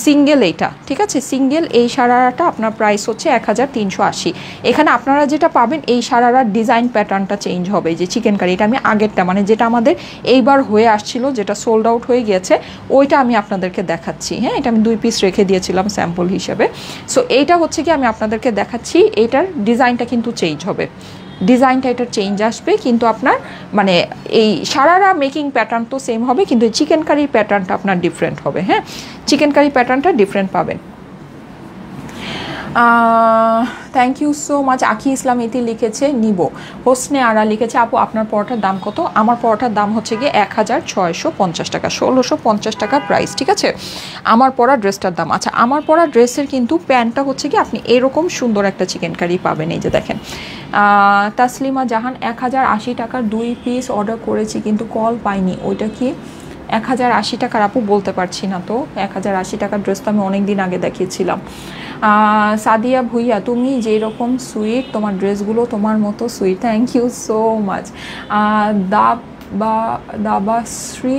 সিঙ্গেল, এইটা ঠিক আছে? সিঙ্গেল এই সারারাটা আপনার প্রাইস হচ্ছে 1380। এখানে আপনারা যেটা পাবেন এই সারারার ডিজাইন প্যাটার্নটা চেঞ্জ হবে, যে চিকেন কারি, এটা আমি আগেরটা মানে যেটা আমাদের এইবার হয়ে আসছিল, যেটা সোল্ড আউট হয়ে গিয়েছে, ওইটা আমি আপনাদেরকে দেখাচ্ছি, হ্যাঁ, এটা আমি 2 পিস রেখে দিয়েছিলাম স্যাম্পল হিসেবে। সো এইটা হচ্ছে কি আমি আপনাদেরকে দেখাচ্ছি, এইটার ডিজাইনটা কিন্তু চেঞ্জ হবে, ডিজাইনটা এটার চেঞ্জ আসবে, কিন্তু আপনার মানে এই সারারা মেকিং প্যাটার্ন তো সেম হবে, কিন্তু চিকেন কারির প্যাটার্নটা আপনার ডিফারেন্ট হবে, হ্যাঁ, চিকেন কারি প্যাটার্নটা ডিফারেন্ট পাবেন। Thank you so much. Akhi Islam ইতি লিখেছে নিব। হোসনে আরা লিখেছে আপু আপনার পরোটার দাম কত? আমার পরোটার দাম হচ্ছে গিয়ে 1650 টাকা, 1650 টাকা প্রাইস, ঠিক আছে? আমার পরা ড্রেসটার দাম। আচ্ছা, আমার পরা ড্রেসের কিন্তু প্যান্টটা হচ্ছে কি আপনি এরকম সুন্দর একটা চিকেন কারি পাবেন, এই যে দেখেন। তাসলিমা জাহান 1080 টাকার 2 পিস অর্ডার করেছি কিন্তু কল পাইনি, ওইটা কি 1080 টাকার? আপু বলতে পারছি না তো, 1080 টাকার ড্রেস তো আমি অনেক দিন আগে দেখিয়েছিলাম। সাদিয়া ভুইয়া তুমি যেরকম সুইট, তোমার ড্রেসগুলো তোমার মতো sweet, thank you so much. Dabashri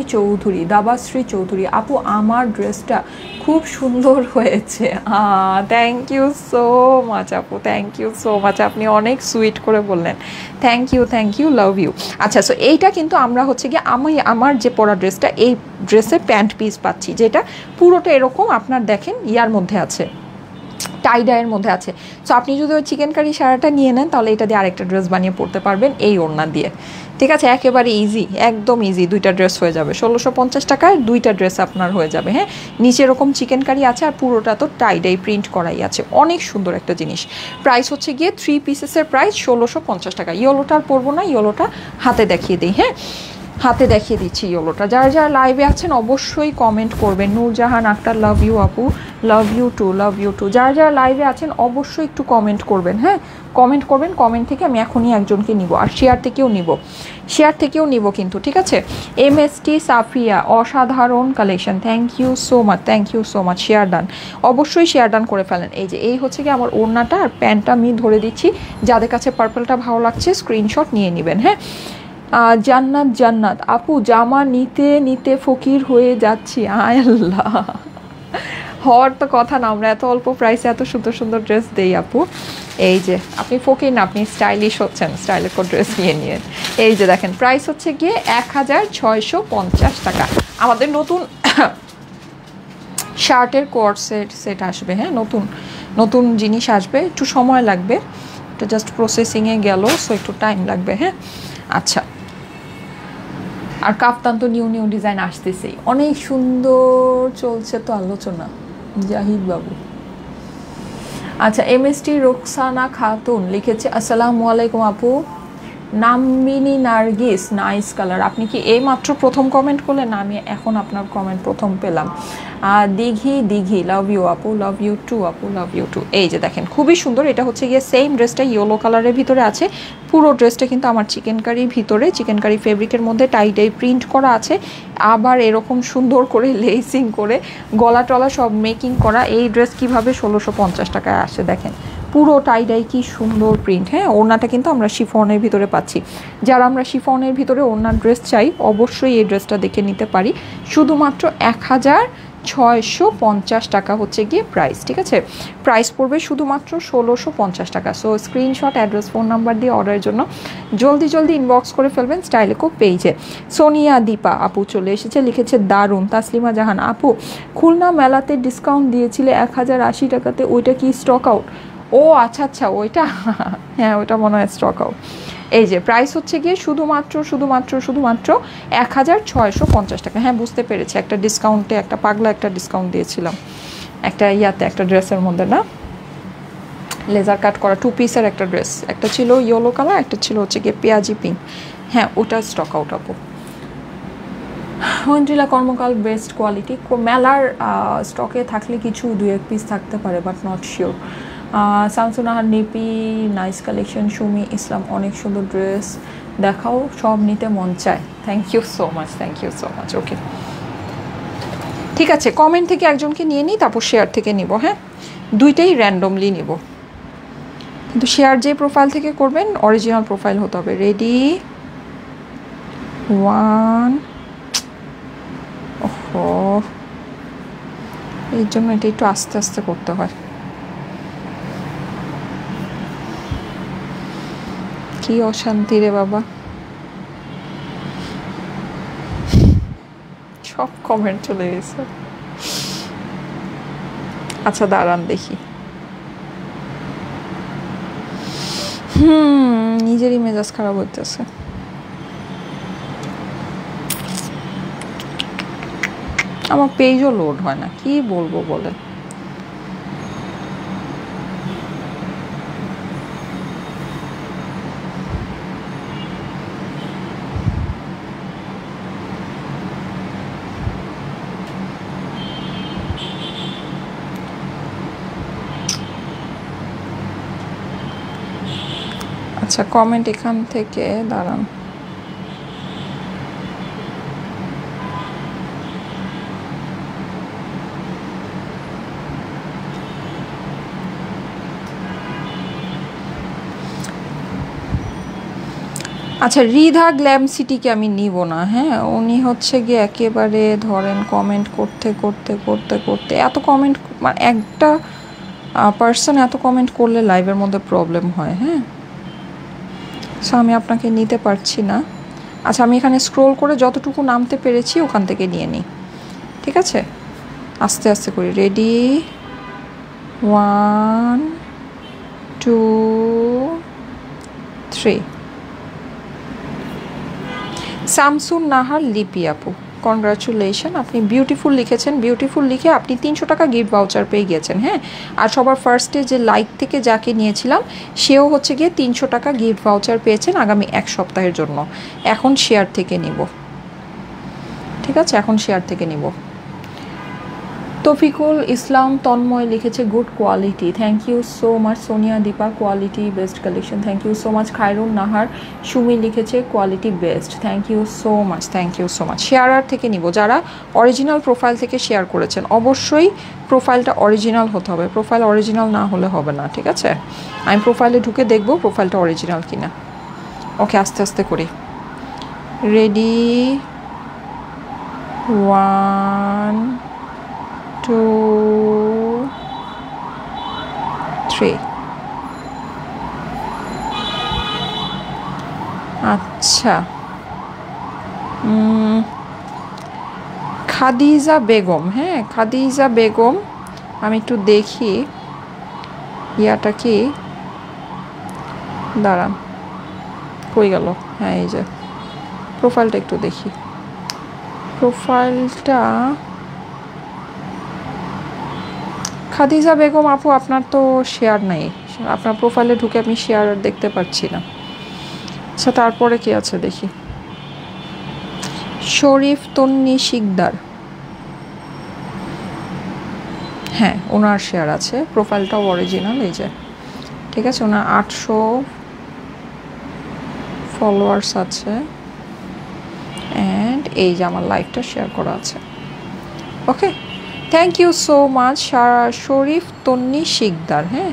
Chowdhury আপু আমার ড্রেসটা খুব সুন্দর হয়েছে, থ্যাংক ইউ সো মাচ আপু, থ্যাংক ইউ সো মাচ, আপনি অনেক সুইট করে বললেন, থ্যাংক ইউ, লাভ ইউ। আচ্ছা, সো এইটা কিন্তু আমরা হচ্ছে গিয়ে আমার যে পরা ড্রেসটা, এই ড্রেসের প্যান্ট পিস পাচ্ছি, যেটা পুরোটা এরকম আপনার দেখেন ইয়ার মধ্যে আছে, টাইডাইয়ের মধ্যে আছে। সো আপনি যদি ওই চিকেন কারি সারাটা নিয়ে নেন তাহলে এটা দিয়ে আরেকটা ড্রেস বানিয়ে পরতে পারবেন এই ওড়না দিয়ে, ঠিক আছে? একেবারে ইজি, একদম ইজি, 2টা ড্রেস হয়ে যাবে 1650 টাকায়, 2টা ড্রেস আপনার হয়ে যাবে, হ্যাঁ। নিচে এরকম চিকেন কারি আছে আর পুরোটা তো টাইডাই প্রিন্ট করাই আছে, অনেক সুন্দর একটা জিনিস। প্রাইস হচ্ছে গিয়ে 3 পিসেসের প্রাইস 1650 টাকা। ইয়েলোটা আর পরবো না, ইয়েলোটা হাতে দেখিয়ে দিই, হ্যাঁ। হাতে দেখিয়ে দিচ্ছি ইয়েলোটা। যারা যারা লাইভে আছেন অবশ্যই কমেন্ট করবেন। নূরজাহান আক্তার, লাভ ইউ আপু, love you too, love you too. যারা যারা লাইভে আছেন অবশ্যই একটু কমেন্ট করবেন, হ্যাঁ কমেন্ট করবেন। কমেন্ট থেকে আমি এখনই একজনকে নিব, আর শেয়ার থেকেও নিব, শেয়ার থেকেও নিব কিন্তু, ঠিক আছে। MST সাফিয়া, অসাধারণ collection, thank you so much, thank you so much. Share done, অবশ্যই শেয়ার ডান করে ফেলেন। এই যে এই হচ্ছে কি আমার ওড়নাটা, আর প্যান্টটা আমি ধরে দিচ্ছি। যাদের কাছে পার্পলটা ভালো লাগছে স্ক্রিনশট নিয়ে নেবেন, হ্যাঁ। জান্নাত, জান্নাত আপু, জামা নিতে নিতে ফকির হয়ে যাচ্ছি, আয় আল্লাহ। হওয়ার তো কথা না, আমরা এত অল্প প্রাইসে এত সুন্দর সুন্দর ড্রেস দেই আপু। এই যে আপনি ফকির না, আপনি স্টাইলিশ হচ্ছেন, স্টাইলের ড্রেস নিয়ে নিয়ে। এই যে দেখেন প্রাইস হচ্ছে গিয়ে 1650 টাকা। আমাদের নতুন শার্টের কোয়ার সেট আসবে, হ্যাঁ নতুন নতুন জিনিস আসবে, একটু সময় লাগবে, এটা জাস্ট প্রসেসিংয়ে গেল, সো একটু টাইম লাগবে, হ্যাঁ। আচ্ছা, আর কাফতান তো নিউ নিউ ডিজাইন আসতেছেই, অনেক সুন্দর চলছে তো আলোচনা, জাহিদ বাবু। আচ্ছা, MST রোকসানা খাতুন লিখেছে, আসসালামু আলাইকুম আপু, নামিনী নার্গিস, নাইস কালার। আপনি কি এই মাত্র প্রথম কমেন্ট করলেন? না, আমি এখন আপনার কমেন্ট প্রথম পেলাম। দিঘি দিঘি, লাভ ইউ আপু, লাভ ইউ টু আপু, লাভ ইউ টু। এই যে দেখেন খুবই সুন্দর, এটা হচ্ছে গিয়ে সেম ড্রেসটা ইয়েলো কালারের ভিতরে আছে। পুরো ড্রেসটা কিন্তু আমার চিকেন কারির ভিতরে, চিকেন কারি ফেব্রিকের মধ্যে টাই টাই প্রিন্ট করা আছে, আবার এরকম সুন্দর করে লেসিং করে গলা টলা সব মেকিং করা। এই ড্রেস কিভাবে 1650 টাকায় আসে দেখেন, পুরো টাইডাই কি সুন্দর প্রিন্ট, হ্যাঁ। ওড়নাটা কিন্তু আমরা শিফনের ভিতরে পাচ্ছি। যারা আমরা শিফনের ভিতরে ওড়নার ড্রেস চাই অবশ্যই এই ড্রেসটা দেখে নিতে পারি। শুধুমাত্র 1650 টাকা হচ্ছে গিয়ে প্রাইস, ঠিক আছে। প্রাইস পড়বে শুধুমাত্র 1650 টাকা। So screenshot, address, phone number দিয়ে অর্ডারের জন্য জলদি জলদি ইনবক্স করে ফেলবেন স্টাইলেকো পেজে। সোনিয়া দীপা আপু চলে এসেছে, লিখেছে দারুণ। তাসলিমা জাহান আপু, খুলনা মেলাতে ডিসকাউন্ট দিয়েছিলে 1080 টাকাতে, ওইটা কি স্টক আউট? ও আচ্ছা আচ্ছা, ওইটা হ্যাঁ ওইটা মনে হয় স্টক আউট। এই যে প্রাইস হচ্ছে গিয়ে শুধুমাত্র শুধুমাত্র শুধুমাত্র 1650 টাকা। হ্যাঁ বুঝতে পেরেছি, একটা ডিসকাউন্টে, একটা পাগলা একটা ডিসকাউন্ট দিয়েছিলাম একটা ইয়াতে, একটা ড্রেসের মধ্যে না, লেজার কাট করা 2 পিসের একটা ড্রেস, একটা ছিল ইয়েলো কালার, একটা ছিল হচ্ছে গিয়ে পেঁয়াজি পিঙ্ক। হ্যাঁ ওটা স্টক আউট আপু। Oindrila Karmakal, best quality. মেলার স্টকে থাকলে কিছু 2-1 পিস থাকতে পারে, but not sure. Shamsunnahar Nipi, nice collection. Sumi Islam, অনেক সুন্দর ড্রেস দেখাও, সব নিতে মন চায়। Thank you so much, thank you so much. Okay ঠিক আছে, কমেন্ট থেকে একজনকে নিয়ে নিই, তারপর শেয়ার থেকে নিব, হ্যাঁ দুইটাই র্যান্ডমলি নিব, কিন্তু শেয়ার যে প্রোফাইল থেকে করবেন অরিজিনাল প্রোফাইল হতে হবে। রেডি, 1, ওহো এই জন্য এটা একটু আস্তে আস্তে করতে হয়, কি অশান্তি রে বাবা। সব কমেন্ট চলে গেছে। আচ্ছা দাঁড়ান দেখি, নিজেরই মেজাজ খারাপ হইতেছে। আমার পেজও লোড হয় না, কি বলবো বলে। আচ্ছা কমেন্ট এখান থেকে দাঁড়ান, আচ্ছা রিধা গ্ল্যাম সিটিকে আমি নিব না, হ্যাঁ উনি হচ্ছে গিয়ে একেবারে ধরেন কমেন্ট করতে করতে করতে করতে এত কমেন্ট, মানে একটা পার্সন এত কমেন্ট করলে লাইভের মধ্যে প্রবলেম হয়, হ্যাঁ সো আমি আপনাকে নিতে পারছি না। আচ্ছা আমি এখানে স্ক্রোল করে যতটুকু নামতে পেরেছি ওখান থেকে নিয়ে নিই, ঠিক আছে আস্তে আস্তে করি। রেডি, 1 2 3। শামসুন নাহার লিপি আপু, কনগ্রাচুলেশন, আপনি বিউটিফুল লিখেছেন। বিউটিফুল লিখে আপনি 300 টাকা গিফট ভাউচার পেয়ে গিয়েছেন, হ্যাঁ। আর সবার ফার্স্টে যে লাইক থেকে যাকে নিয়েছিলাম সেও হচ্ছে গিয়ে 300 টাকা গিফট ভাউচার পেয়েছেন আগামী 1 সপ্তাহের জন্য। এখন শেয়ার থেকে নিব। ঠিক আছে, এখন শেয়ার থেকে নিব। তফিকুল ইসলাম তন্ময় লিখেছে good quality, thank you so much. Sonia Dipa quality best collection, thank you so much. Khairun Nahar Sumi লিখেছে quality best, thank you so much, thank you so much. শেয়ারার থেকে নিব, যারা অরিজিনাল প্রোফাইল থেকে শেয়ার করেছেন অবশ্যই প্রোফাইলটা অরিজিনাল হতে হবে, প্রোফাইল অরিজিনাল না হলে হবে না, ঠিক আছে? আমি প্রোফাইলে ঢুকে দেখব প্রোফাইলটা অরিজিনাল কিনা। ওকে, আস্তে আস্তে করি। রেডি, 1 2 3। আচ্ছা, খাদিজা বেগম, হ্যাঁ খাদিজা বেগম, আমি একটু দেখি ইয়াটা কি, দাঁড়ান কই গেল, হ্যাঁ এই যে প্রোফাইলটা একটু দেখি। প্রোফাইলটা খাদিজা বেগম আপু আপনার তো শেয়ার নাই, আপনার প্রোফাইলে ঢুকে আমি শেয়ার দেখতে পাচ্ছি না। আচ্ছা, তারপরে কি আছে দেখি। শরীফ তন্নি শিকদার, হ্যাঁ ওনার শেয়ার আছে, প্রোফাইলটাও অরিজিনাল, এই যে ঠিক আছে। ওনার 800 ফলোয়ার্স আছে অ্যান্ড এই যে আমার লাইভটা শেয়ার করা আছে। ওকে, থ্যাংক ইউ সো মাচ শরীফ তন্নি শিকদার। হ্যাঁ,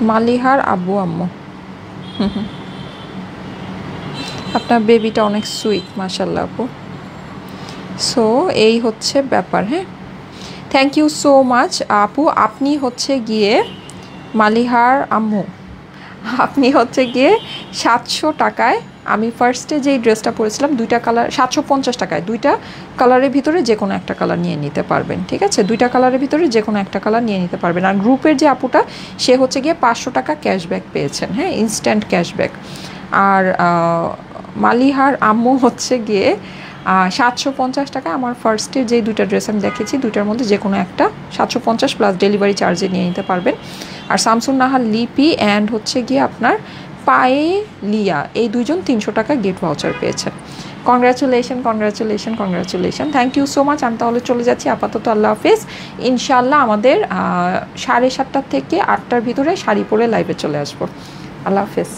মালিহার আব্বু আম্মু, আপনার বেবিটা অনেক সুইট মাশাল্লাহ আপু। সো এই হচ্ছে ব্যাপার। হ্যাঁ, থ্যাংক ইউ সো মাচ আপু। আপনি হচ্ছে গিয়ে মালিহার আম্মু, আপনি হচ্ছে গিয়ে 700 টাকায়, আমি ফার্স্টে যেই ড্রেসটা পরেছিলাম দুইটা কালার, 750 টাকায় দুইটা কালারের ভিতরে যে কোনো একটা কালার নিয়ে নিতে পারবেন, ঠিক আছে? দুইটা কালারের ভিতরে যে কোনো একটা কালার নিয়ে নিতে পারবেন। আর গ্রুপের যে আপুটা সে হচ্ছে গিয়ে 500 টাকা ক্যাশব্যাক পেয়েছেন, হ্যাঁ ইনস্ট্যান্ট ক্যাশব্যাক। আর মালিহার আম্মু হচ্ছে গিয়ে 750 টাকা। আমার ফার্স্টে যে দুইটা ড্রেস আমি দেখেছি দুইটার মধ্যে যে কোনো একটা 750 প্লাস ডেলিভারি চার্জে নিয়ে নিতে পারবেন। আর শামসুন নাহার লিপি অ্যান্ড হচ্ছে গিয়ে আপনার পায়ে লিয়া, এই দুইজন 300 টাকা গিফট ভাউচার পেয়েছেন। Congratulation congratulation congratulation, thank you so much. আমি তাহলে চলে যাচ্ছি আপাতত, আল্লাহ হাফেজ। ইনশাল্লাহ আমাদের 7:30 থেকে 8টার ভিতরে শাড়ি পরে লাইভে চলে আসবো। আল্লাহ হাফেজ।